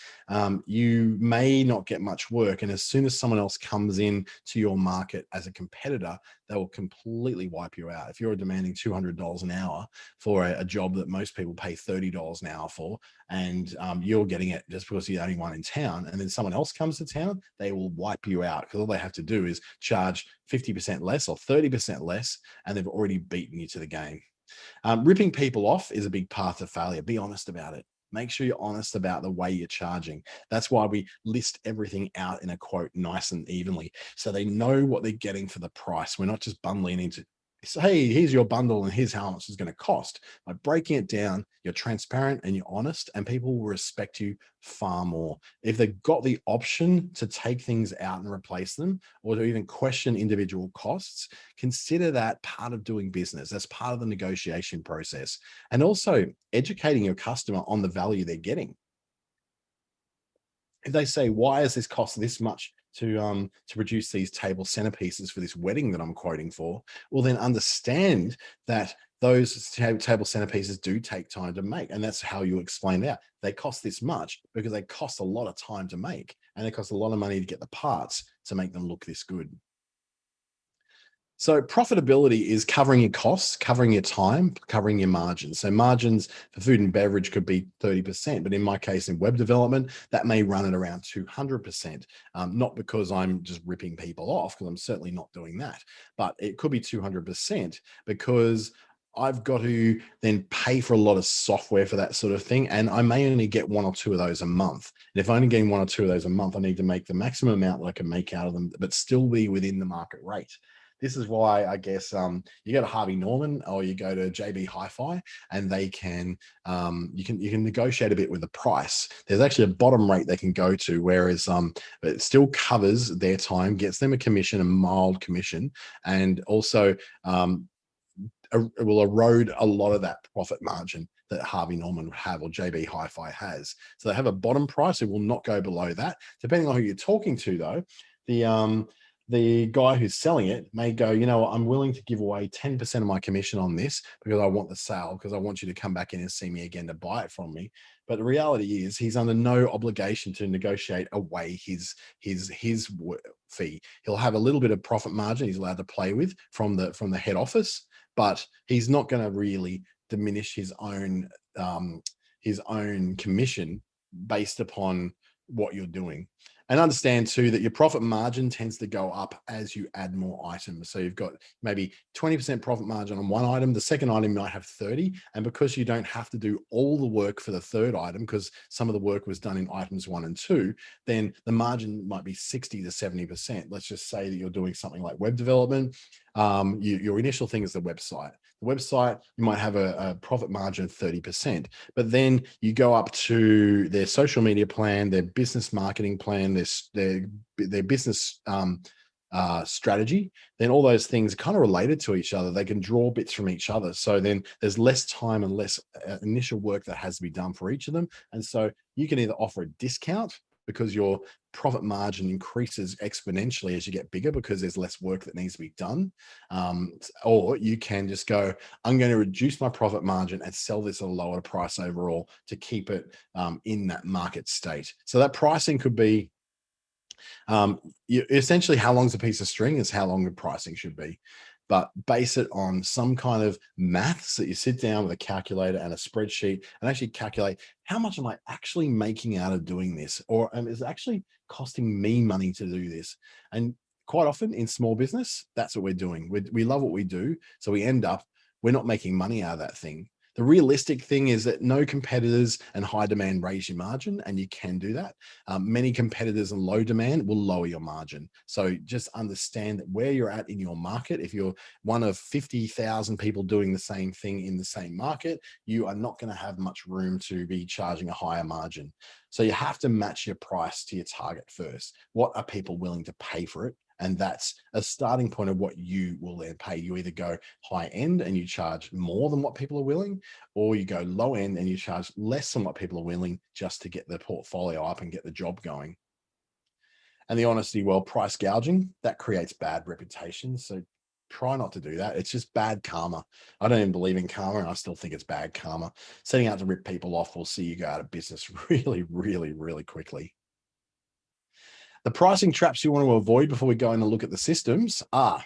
you may not get much work. And as soon as someone else comes in to your market as a competitor, they will completely wipe you out. If you're demanding $200 an hour for a job that most people pay $30 an hour for, and you're getting it just because you're the only one in town, and then someone else comes to town, they will wipe you out, because all they have to do is charge 50% less or 30% less, and they've already beaten you to the game. Ripping people off is a big path to failure. Be honest about it. Make sure you're honest about the way you're charging. That's why we list everything out in a quote nice and evenly, so they know what they're getting for the price. We're not just bundling into, hey, here's your bundle and here's how much it's going to cost. By breaking it down, you're transparent and you're honest, and people will respect you far more. If they've got the option to take things out and replace them, or to even question individual costs, consider that part of doing business. That's part of the negotiation process. And also educating your customer on the value they're getting. If they say, why is this cost this much to produce these table centerpieces for this wedding that I'm quoting for? Well, then understand that those table centerpieces do take time to make. And that's how you explain it out. They cost this much because they cost a lot of time to make, and it costs a lot of money to get the parts to make them look this good. So profitability is covering your costs, covering your time, covering your margins. So margins for food and beverage could be 30%, but in my case, in web development, that may run at around 200%. Not because I'm just ripping people off, because I'm certainly not doing that, but it could be 200% because I've got to then pay for a lot of software for that sort of thing. And I may only get one or two of those a month. And if I'm only getting one or two of those a month, I need to make the maximum amount that I can make out of them, but still be within the market rate. This is why I guess you go to Harvey Norman or you go to JB Hi-Fi, and they can you can negotiate a bit with the price. There's actually a bottom rate they can go to, whereas it still covers their time, gets them a commission, a mild commission, and also it will erode a lot of that profit margin that Harvey Norman would have or JB Hi-Fi has. So they have a bottom price. It will not go below that. Depending on who you're talking to, though, the guy who's selling it may go, you know, I'm willing to give away 10% of my commission on this because I want the sale, because I want you to come back in and see me again to buy it from me. But the reality is he's under no obligation to negotiate away his fee. He'll have a little bit of profit margin he's allowed to play with from the head office, but he's not going to really diminish his own commission based upon what you're doing. And understand too that your profit margin tends to go up as you add more items. So you've got maybe 20% profit margin on one item. The second item might have 30. And because you don't have to do all the work for the third item, because some of the work was done in items 1 and 2, then the margin might be 60 to 70%. Let's just say that you're doing something like web development. Your initial thing is the website. The website, you might have a profit margin of 30%, but then you go up to their social media plan, their business marketing plan, their business strategy. Then all those things are kind of related to each other. They can draw bits from each other. So then there's less time and less initial work that has to be done for each of them. And so you can either offer a discount because your profit margin increases exponentially as you get bigger because there's less work that needs to be done. Or you can just go, I'm going to reduce my profit margin and sell this at a lower price overall to keep it in that market state. So that pricing could be essentially how long's a piece of string is how long the pricing should be, but base it on some kind of maths that you sit down with a calculator and a spreadsheet and actually calculate how much am I actually making out of doing this, or is it actually costing me money to do this? And quite often in small business, that's what we're doing. We love what we do, so we end up we're not making money out of that thing. The realistic thing is that no competitors and high demand raise your margin, and you can do that. Many competitors and low demand will lower your margin. So just understand that where you're at in your market, if you're one of 50,000 people doing the same thing in the same market, you are not going to have much room to be charging a higher margin. So you have to match your price to your target first. What are people willing to pay for it? And that's a starting point of what you will then pay. You either go high end and you charge more than what people are willing, or you go low end and you charge less than what people are willing just to get the portfolio up and get the job going. And the honesty, well, price gouging, that creates bad reputation. So try not to do that. It's just bad karma. I don't even believe in karma, and I still think it's bad karma. Setting out to rip people off will see you go out of business really, really, really quickly. The pricing traps you want to avoid before we go in and look at the systems are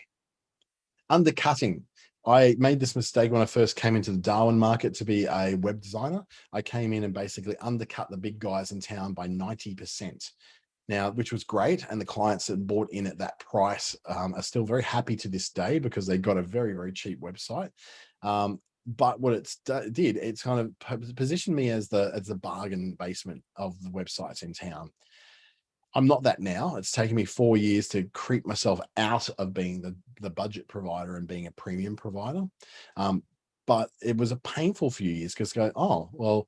undercutting. I made this mistake when I first came into the Darwin market to be a web designer. I came in and basically undercut the big guys in town by 90%. Now, which was great. And the clients that bought in at that price are still very happy to this day because they got a very, very cheap website. But what it did, it's kind of positioned me as the bargain basement of the websites in town. I'm not that now. It's taken me 4 years to creep myself out of being the budget provider and being a premium provider. But it was a painful few years because going, oh, well,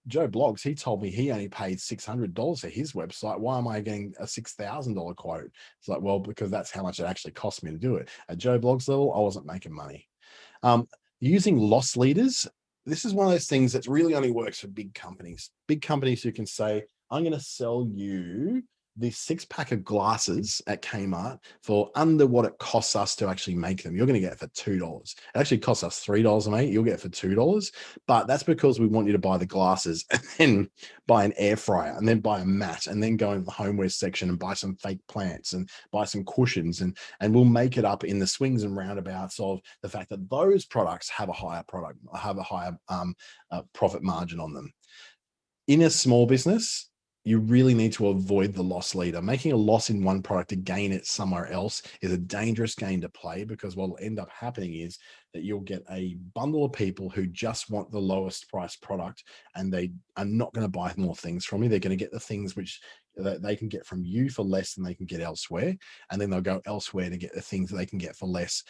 Joe Blogs, he told me he only paid $600 for his website. Why am I getting a $6,000 quote? It's like, well, because that's how much it actually cost me to do it. At Joe Blogs level, I wasn't making money. Using loss leaders, this is one of those things that really only works for big companies who can say, I'm going to sell you this 6-pack of glasses at Kmart for under what it costs us to actually make them. You're going to get it for $2. It actually costs us $3 a make. You'll get it for $2. But that's because we want you to buy the glasses and then buy an air fryer and then buy a mat and then go into the homeware section and buy some fake plants and buy some cushions, and we'll make it up in the swings and roundabouts of the fact that those products have a higher profit margin on them. In a small business, you really need to avoid the loss leader. Making a loss in one product to gain it somewhere else is a dangerous game to play, because what will end up happening is that you'll get a bundle of people who just want the lowest price product, and they are not going to buy more things from you. They're going to get the things which that they can get from you for less than they can get elsewhere, and then they'll go elsewhere to get the things that they can get for less.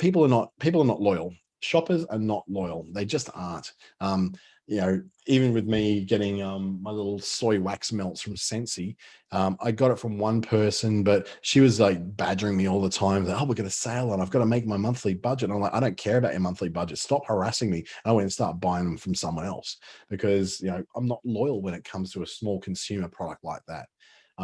People are not loyal. Shoppers are not loyal. They just aren't. Even with me getting my little soy wax melts from Scentsy, I got it from one person, but she was like badgering me all the time that, oh, we're going to sale on, I've got to make my monthly budget. And I'm like, I don't care about your monthly budget. Stop harassing me. And I went and start buying them from someone else, because I'm not loyal when it comes to a small consumer product like that.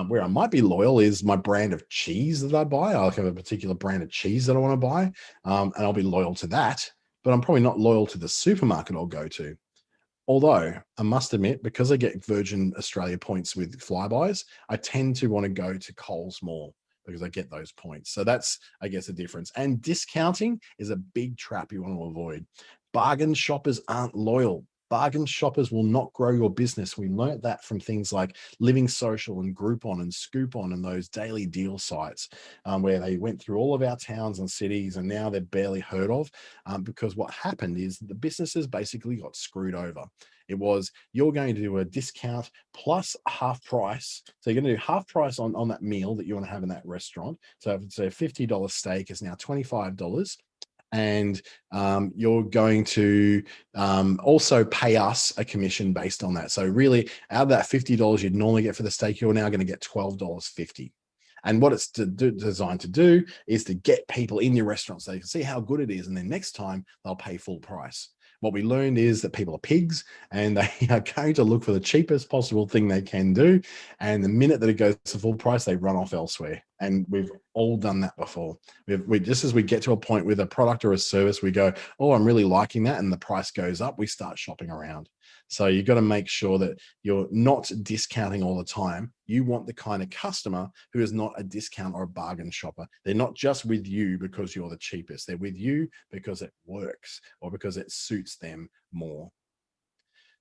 Where I might be loyal is my brand of cheese that I buy. I have a particular brand of cheese that I want to buy, and I'll be loyal to that. But I'm probably not loyal to the supermarket I'll go to. Although I must admit, because I get Virgin Australia points with Flybuys, I tend to want to go to Coles more because I get those points. So that's, I guess, a difference. And discounting is a big trap you want to avoid. Bargain shoppers aren't loyal. Bargain shoppers will not grow your business. We learned that from things like Living Social and Groupon and Scoopon and those daily deal sites, where they went through all of our towns and cities, and now they're barely heard of, because what happened is the businesses basically got screwed over. It was, you're going to do a discount plus half price. So you're going to do half price on that meal that you want to have in that restaurant. So if it's a $50 steak, it's now $25. And you're going to also pay us a commission based on that. So really, out of that $50 you'd normally get for the steak, you're now going to get $12.50. And what it's designed to do is to get people in your restaurant so they can see how good it is, and then next time they'll pay full price. What we learned is that people are pigs, and they are going to look for the cheapest possible thing they can do. And the minute that it goes to full price, they run off elsewhere. And we've all done that before. We just as we get to a point with a product or a service, we go, oh, I'm really liking that, and the price goes up, we start shopping around. So you've got to make sure that you're not discounting all the time. You want the kind of customer who is not a discount or a bargain shopper. They're not just with you because you're the cheapest. They're with you because it works or because it suits them more.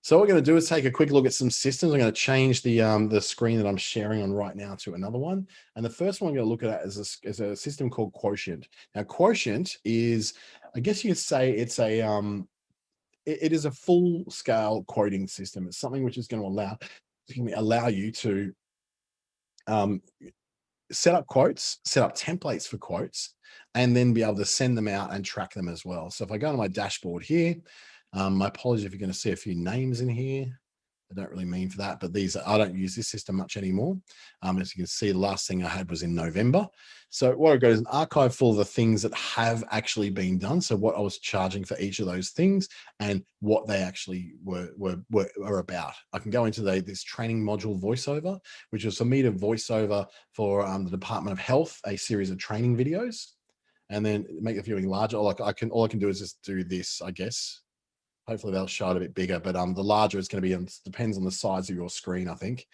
So what we're going to do is take a quick look at some systems. I'm going to change the screen that I'm sharing on right now to another one. And the first one I'm going to look at is a system called Quotient. Now, Quotient is, I guess you could say it's it is a full-scale quoting system. It's something which is going to allow you to set up quotes, set up templates for quotes, and then be able to send them out and track them as well. So if I go to my dashboard here, my apologies if you're going to see a few names in here. I don't really mean for that, but I don't use this system much anymore. As you can see, the last thing I had was in November. So what I've got is an archive full of the things that have actually been done. So what I was charging for each of those things and what they actually were about. I can go into this training module voiceover, which is for me to voice over for the Department of Health, a series of training videos, and then make the viewing larger. All I can do is just do this, I guess. Hopefully they'll show it a bit bigger, but the larger it's going to be, depends on the size of your screen, I think.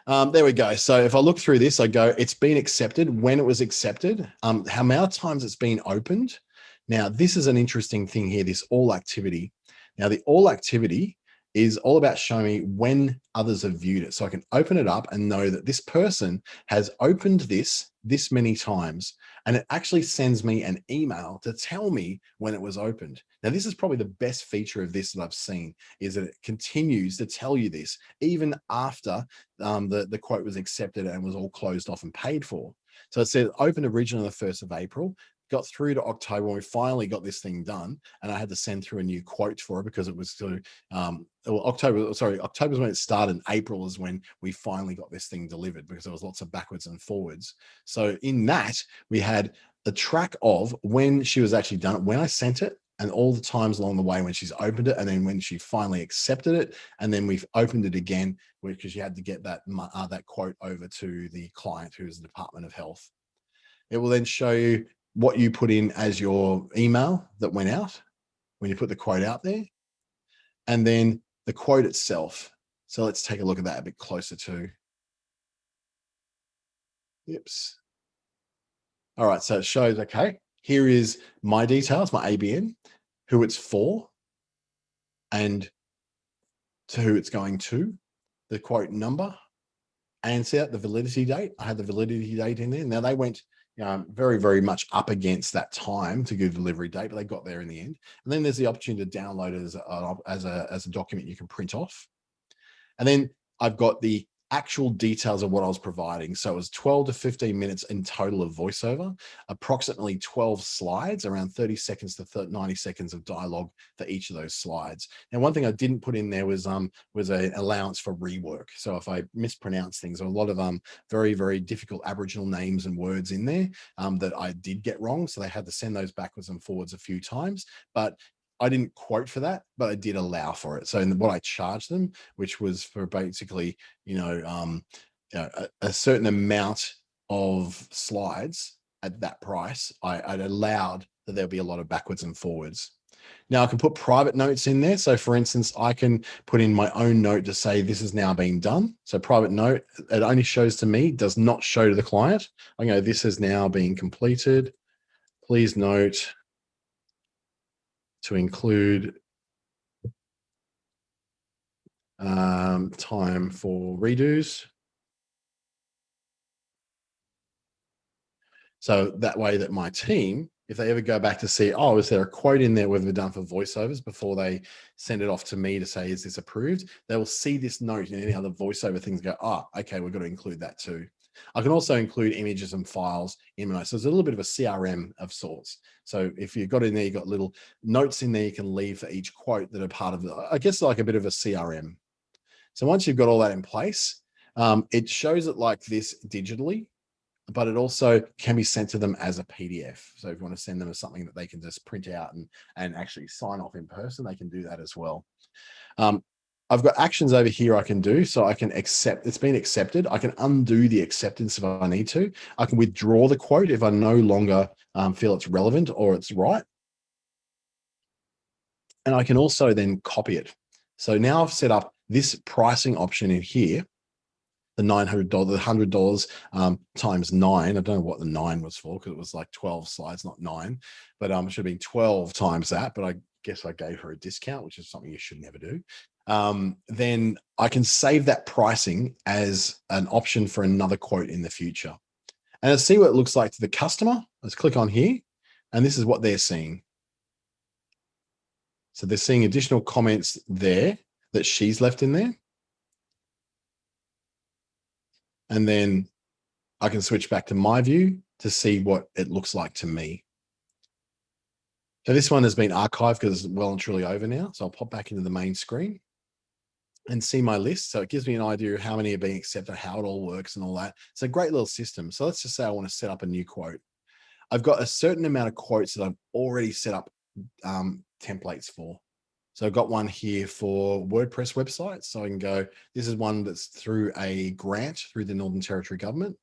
There we go. So if I look through this, I go, it's been accepted, when it was accepted, how many times it's been opened. Now, this is an interesting thing here, this all activity. Now, the all activity is all about showing me when others have viewed it. So I can open it up and know that this person has opened this many times, and it actually sends me an email to tell me when it was opened. Now, this is probably the best feature of this that I've seen, is that it continues to tell you this even after the quote was accepted and was all closed off and paid for. So it said opened originally on the 1st of April, got through to October when we finally got this thing done, and I had to send through a new quote for it because it was October's when it started. April is when we finally got this thing delivered, because there was lots of backwards and forwards. So in that, we had the track of when she was actually done it, when I sent it, and all the times along the way when she's opened it, and then when she finally accepted it, and then we've opened it again because you had to get that quote over to the client, who is the Department of Health. It will then show you what you put in as your email that went out when you put the quote out there, and then the quote itself. So let's take a look at that a bit closer too. Oops. All right, so it shows, okay, here is my details, my ABN, who it's for, and to who it's going to, the quote number, and see that the validity date. I had the validity date in there. Now they went very, very much up against that time to give delivery date, but they got there in the end. And then there's the opportunity to download it as a document you can print off. And then I've got the actual details of what I was providing. So it was 12 to 15 minutes in total of voiceover, approximately 12 slides, around 30 seconds to 90 seconds of dialogue for each of those slides. And one thing I didn't put in there was an allowance for rework. So if I mispronounce things, or a lot of very, very difficult Aboriginal names and words in there that I did get wrong. So they had to send those backwards and forwards a few times. But I didn't quote for that, but I did allow for it. So what I charged them, which was for basically, a certain amount of slides at that price, I'd allowed that there'll be a lot of backwards and forwards. Now I can put private notes in there. So for instance, I can put in my own note to say this is now being done. So private note, it only shows to me, does not show to the client. I go, this is now being completed. Please note to include time for redos. So that way that my team, if they ever go back to see, oh, is there a quote in there we've done for voiceovers before they send it off to me to say, is this approved? They will see this note and any other voiceover things go, oh, okay, we've got to include that too. I can also include images and files in my notes. So there's a little bit of a CRM of sorts. So if you've got in there, you've got little notes in there you can leave for each quote that are part of it. I guess like a bit of a CRM. So once you've got all that in place, it shows it like this digitally, but it also can be sent to them as a PDF. So if you want to send them as something that they can just print out and actually sign off in person, they can do that as well. I've got actions over here I can do. So I can accept, it's been accepted. I can undo the acceptance if I need to. I can withdraw the quote if I no longer feel it's relevant or it's right. And I can also then copy it. So now I've set up this pricing option in here, the $900, the $100 times 9. I don't know what the 9 was for because it was like 12 slides, not 9, but it should have been 12 times that. But I guess I gave her a discount, which is something you should never do. Then I can save that pricing as an option for another quote in the future. And let's see what it looks like to the customer. Let's click on here, and this is what they're seeing. So they're seeing additional comments there that she's left in there. And then I can switch back to my view to see what it looks like to me. So this one has been archived because it's well and truly over now. So I'll pop back into the main screen and see my list. So it gives me an idea of how many are being accepted, how it all works and all that. It's a great little system. So let's just say I want to set up a new quote. I've got a certain amount of quotes that I've already set up templates for. So I've got one here for WordPress websites. So I can go, this is one that's through a grant through the Northern Territory government.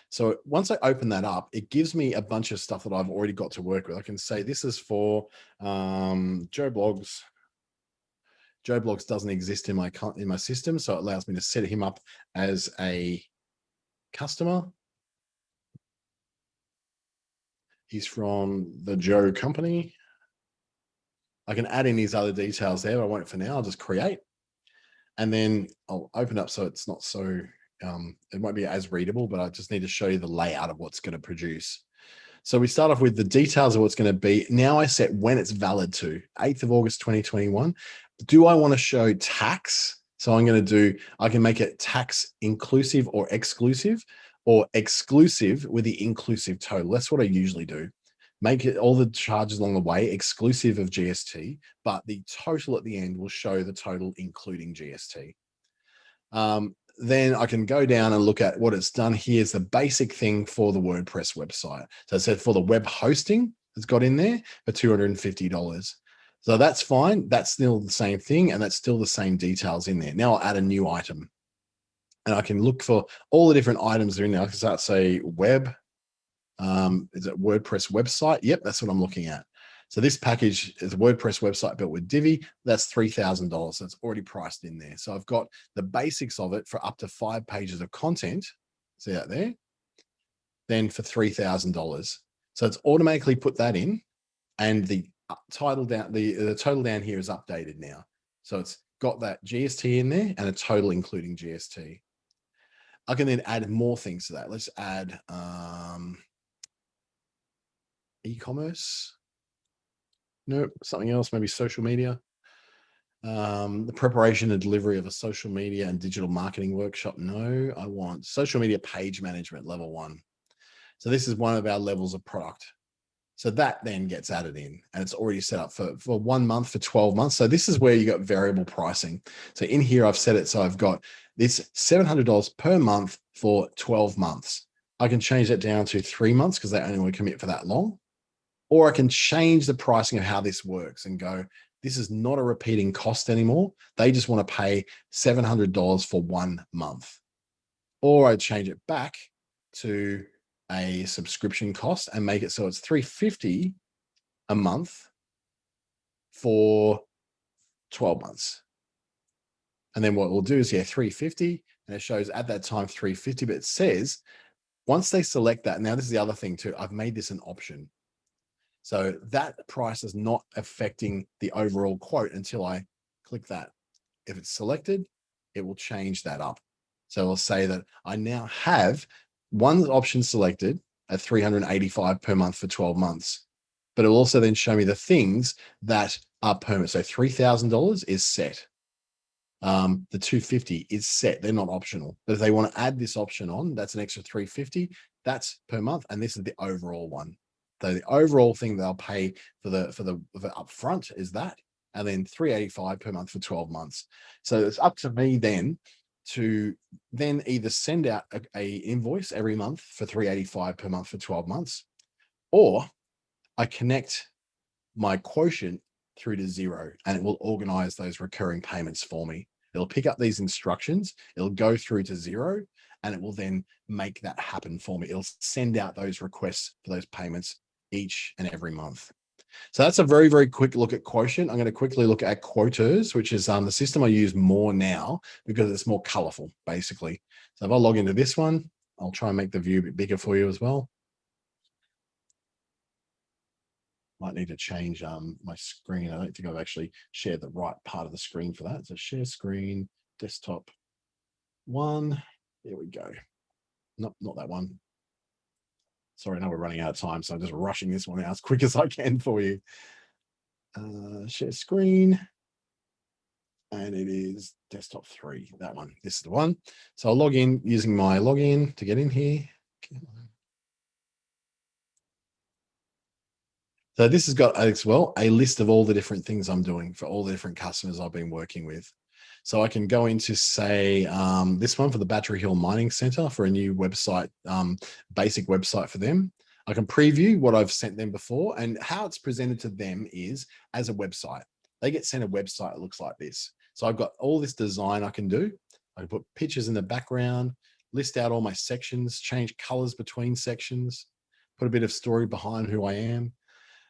So once I open that up, it gives me a bunch of stuff that I've already got to work with. I can say this is for Joe Blogs. Joe Blogs doesn't exist in my system, so it allows me to set him up as a customer. He's from the Joe company. I can add in these other details there, but I won't for now. I'll just create. And then I'll open up so it's not so, it won't be as readable, but I just need to show you the layout of what's going to produce. So we start off with the details of what's going to be. Now I set when it's valid to, 8th of August, 2021. Do I want to show tax? So I'm going to do, I can make it tax inclusive or exclusive with the inclusive total. That's what I usually do. Make it all the charges along the way exclusive of GST, but the total at the end will show the total including GST. Then I can go down and look at what it's done. Here's the basic thing for the WordPress website. So it said for the web hosting, it's got in there for $250. So that's fine. That's still the same thing, and that's still the same details in there. Now I'll add a new item, and I can look for all the different items that are in there. I can start say web. Is it WordPress website? Yep, that's what I'm looking at. So this package is a WordPress website built with Divi. That's $3,000. So it's already priced in there. So I've got the basics of it for up to 5 pages of content. See that there? Then for $3,000. So it's automatically put that in, and the title down, the total down here is updated now. So it's got that GST in there and a total including GST. I can then add more things to that. Let's add e-commerce. Nope, something else, maybe social media. The preparation and delivery of a social media and digital marketing workshop. No, I want social media page management level 1. So this is one of our levels of product. So that then gets added in, and it's already set up for 1 month, for 12 months. So this is where you got variable pricing. So in here, I've set it so I've got this $700 per month for 12 months. I can change that down to 3 months because they only want to commit for that long. Or I can change the pricing of how this works and go, this is not a repeating cost anymore. They just want to pay $700 for 1 month. Or I change it back to a subscription cost and make it so it's $350 a month for 12 months. And then what we'll do is, $350, and it shows at that time $350, but it says once they select that, now this is the other thing too, I've made this an option. So that price is not affecting the overall quote until I click that. If it's selected, it will change that up. So it'll say that I now have one option selected at $385 per month for 12 months. But it will also then show me the things that are permanent. So $3,000 is set. The $250 is set. They're not optional. But if they want to add this option on, that's an extra $350. That's per month, and this is the overall one. So the overall thing they'll pay for the upfront is that, and then $385 per month for 12 months. So it's up to me then to then either send out a invoice every month for $385 per month for 12 months, or I connect my quotient through to Xero, and it will organize those recurring payments for me. It'll pick up these instructions, it'll go through to Xero, and it will then make that happen for me. It'll send out those requests for those payments each and every month. So that's a very, very quick look at Quotient. I'm going to quickly look at Quoters, which is the system I use more now because it's more colorful, basically. So if I log into this one, I'll try and make the view a bit bigger for you as well. Might need to change my screen. I don't think I've actually shared the right part of the screen for that. So share screen, desktop 1. There we go. Not that one. Sorry, now we're running out of time, so I'm just rushing this one out as quick as I can for you. Share screen. And it is desktop 3, that one. This is the one. So I'll log in using my login to get in here. So this has got as well a list of all the different things I'm doing for all the different customers I've been working with. So I can go into, say, this one for the Battery Hill Mining Center for a new website, basic website for them. I can preview what I've sent them before, and how it's presented to them is as a website. They get sent a website that looks like this. So I've got all this design I can do. I can put pictures in the background, list out all my sections, change colors between sections, put a bit of story behind who I am.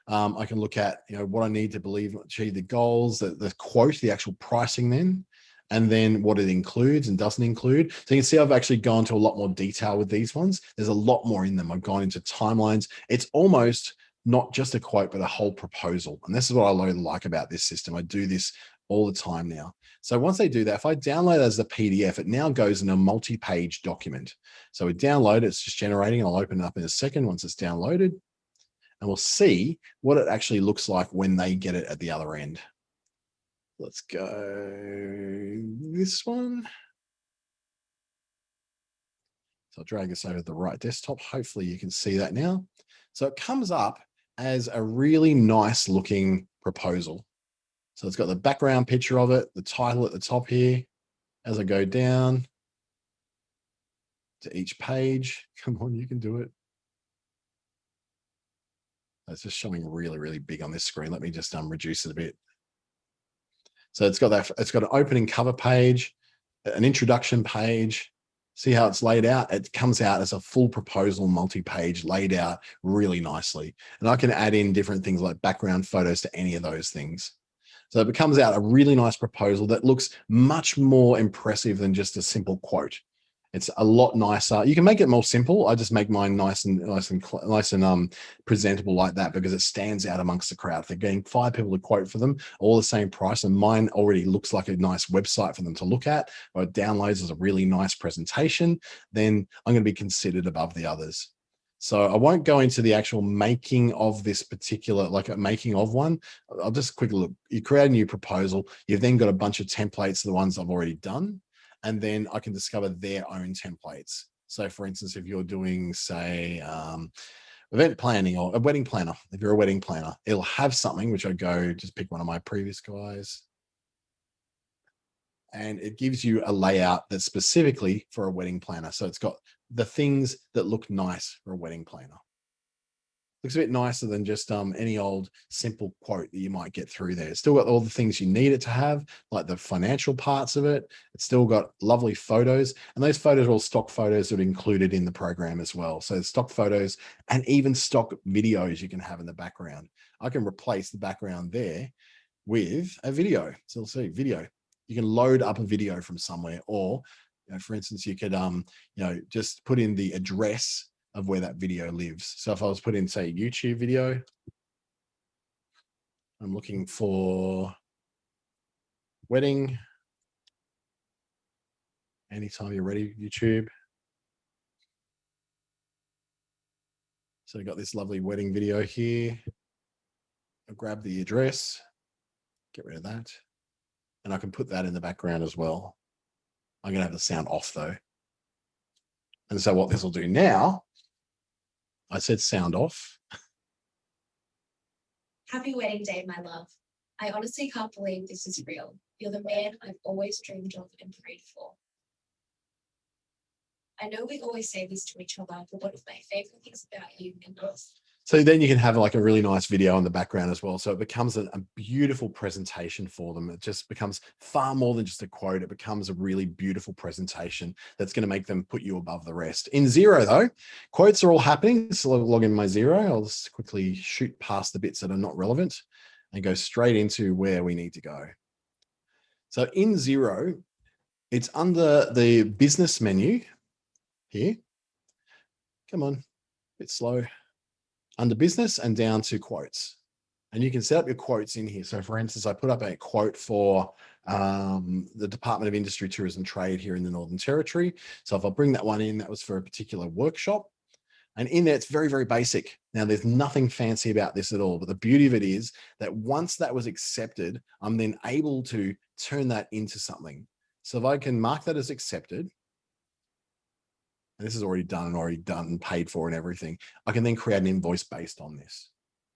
I can look at what I need to believe achieve the goals, the quote, the actual pricing then, and then what it includes and doesn't include. So you can see I've actually gone to a lot more detail with these ones. There's a lot more in them. I've gone into timelines. It's almost not just a quote, but a whole proposal. And this is what I really like about this system. I do this all the time now. So once they do that, if I download it as a PDF, it now goes in a multi-page document. So we download it, it's just generating. I'll open it up in a second once it's downloaded, and we'll see what it actually looks like when they get it at the other end. Let's go this one. So I'll drag this over to the right desktop. Hopefully you can see that now. So it comes up as a really nice looking proposal. So it's got the background picture of it, the title at the top here. As I go down to each page, come on, you can do it. It's just showing really, really big on this screen. Let me just reduce it a bit. So it's got that, it's got an opening cover page, an introduction page. See how it's laid out? It comes out as a full proposal multi-page laid out really nicely. And I can add in different things like background photos to any of those things. So it becomes out a really nice proposal that looks much more impressive than just a simple quote. It's a lot nicer. You can make it more simple. I just make mine nice and presentable like that because it stands out amongst the crowd. If they're getting 5 people to quote for them, all the same price, and mine already looks like a nice website for them to look at, or it downloads as a really nice presentation, then I'm going to be considered above the others. So I won't go into the actual making of this particular, like a making of one. I'll just quickly look. You create a new proposal. You've then got a bunch of templates of the ones I've already done. And then I can discover their own templates. So for instance, if you're doing, say, event planning or a wedding planner, if you're a wedding planner, it'll have something, which I go, just pick one of my previous guys. And it gives you a layout that's specifically for a wedding planner. So it's got the things that look nice for a wedding planner. Looks a bit nicer than just any old simple quote that you might get through there. It's still got all the things you need it to have, like the financial parts of it. It's still got lovely photos, and those photos are all stock photos that are included in the program as well. So stock photos and even stock videos you can have in the background. I can replace the background there with a video. So we'll see video. You can load up a video from somewhere, or for instance, you could just put in the address of where that video lives. So if I was put in, say, YouTube video, I'm looking for wedding. Anytime you're ready, YouTube. So I got this lovely wedding video here. I'll grab the address, get rid of that. And I can put that in the background as well. I'm going to have the sound off though. And so what this will do now, I said sound off. Happy wedding day, my love. I honestly can't believe this is real. You're the man I've always dreamed of and prayed for. I know we always say this to each other, but one of my favorite things about you and us. So then you can have like a really nice video in the background as well. So it becomes a beautiful presentation for them. It just becomes far more than just a quote. It becomes a really beautiful presentation that's going to make them put you above the rest. In Xero though, quotes are all happening. So I'll log in my Xero. I'll just quickly shoot past the bits that are not relevant and go straight into where we need to go. So in Xero, it's under the business menu here. Come on, a bit slow. Under business and down to quotes. And you can set up your quotes in here. So for instance, I put up a quote for the Department of Industry, Tourism, Trade here in the Northern Territory. So if I bring that one in, that was for a particular workshop. And in there, it's very, very basic. Now, there's nothing fancy about this at all. But the beauty of it is that once that was accepted, I'm then able to turn that into something. So if I can mark that as accepted, and this is already done and paid for and everything, I can then create an invoice based on this.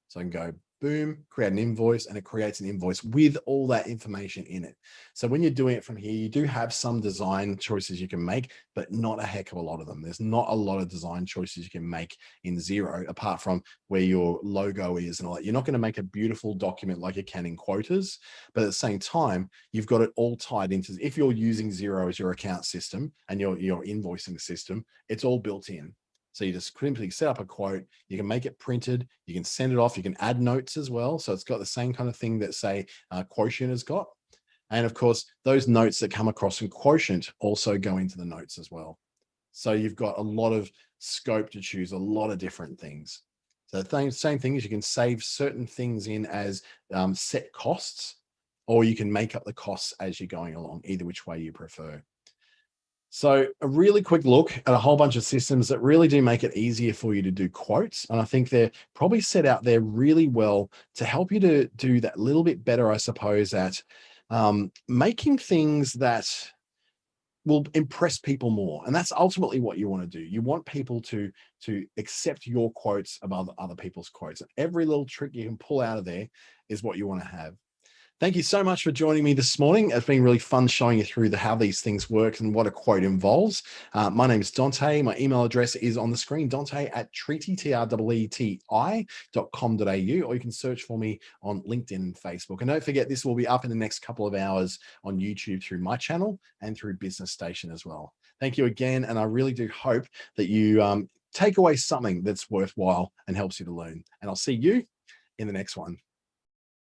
So I can go, boom, create an invoice, and it creates an invoice with all that information in it. So when you're doing it from here, you do have some design choices you can make, but not a heck of a lot of them. There's not a lot of design choices you can make in Xero, apart from where your logo is and all that. You're not going to make a beautiful document like you can in Quotas, but at the same time, you've got it all tied into, if you're using Xero as your account system and your invoicing system, it's all built in. So you just simply set up a quote, you can make it printed, you can send it off, you can add notes as well. So it's got the same kind of thing that, say, Quotient has got. And of course, those notes that come across in Quotient also go into the notes as well. So you've got a lot of scope to choose, a lot of different things. So the same thing is you can save certain things in as set costs, or you can make up the costs as you're going along, either which way you prefer. So a really quick look at a whole bunch of systems that really do make it easier for you to do quotes. And I think they're probably set out there really well to help you to do that little bit better, I suppose, at making things that will impress people more. And that's ultimately what you want to do. You want people to accept your quotes above other people's quotes. Every little trick you can pull out of there is what you want to have. Thank you so much for joining me this morning. It's been really fun showing you through how these things work and what a quote involves. My name is Dante. My email address is on the screen, Dante@treaty, treeti.com.au, or you can search for me on LinkedIn and Facebook. And don't forget, this will be up in the next couple of hours on YouTube through my channel and through Business Station as well. Thank you again. And I really do hope that you take away something that's worthwhile and helps you to learn. And I'll see you in the next one.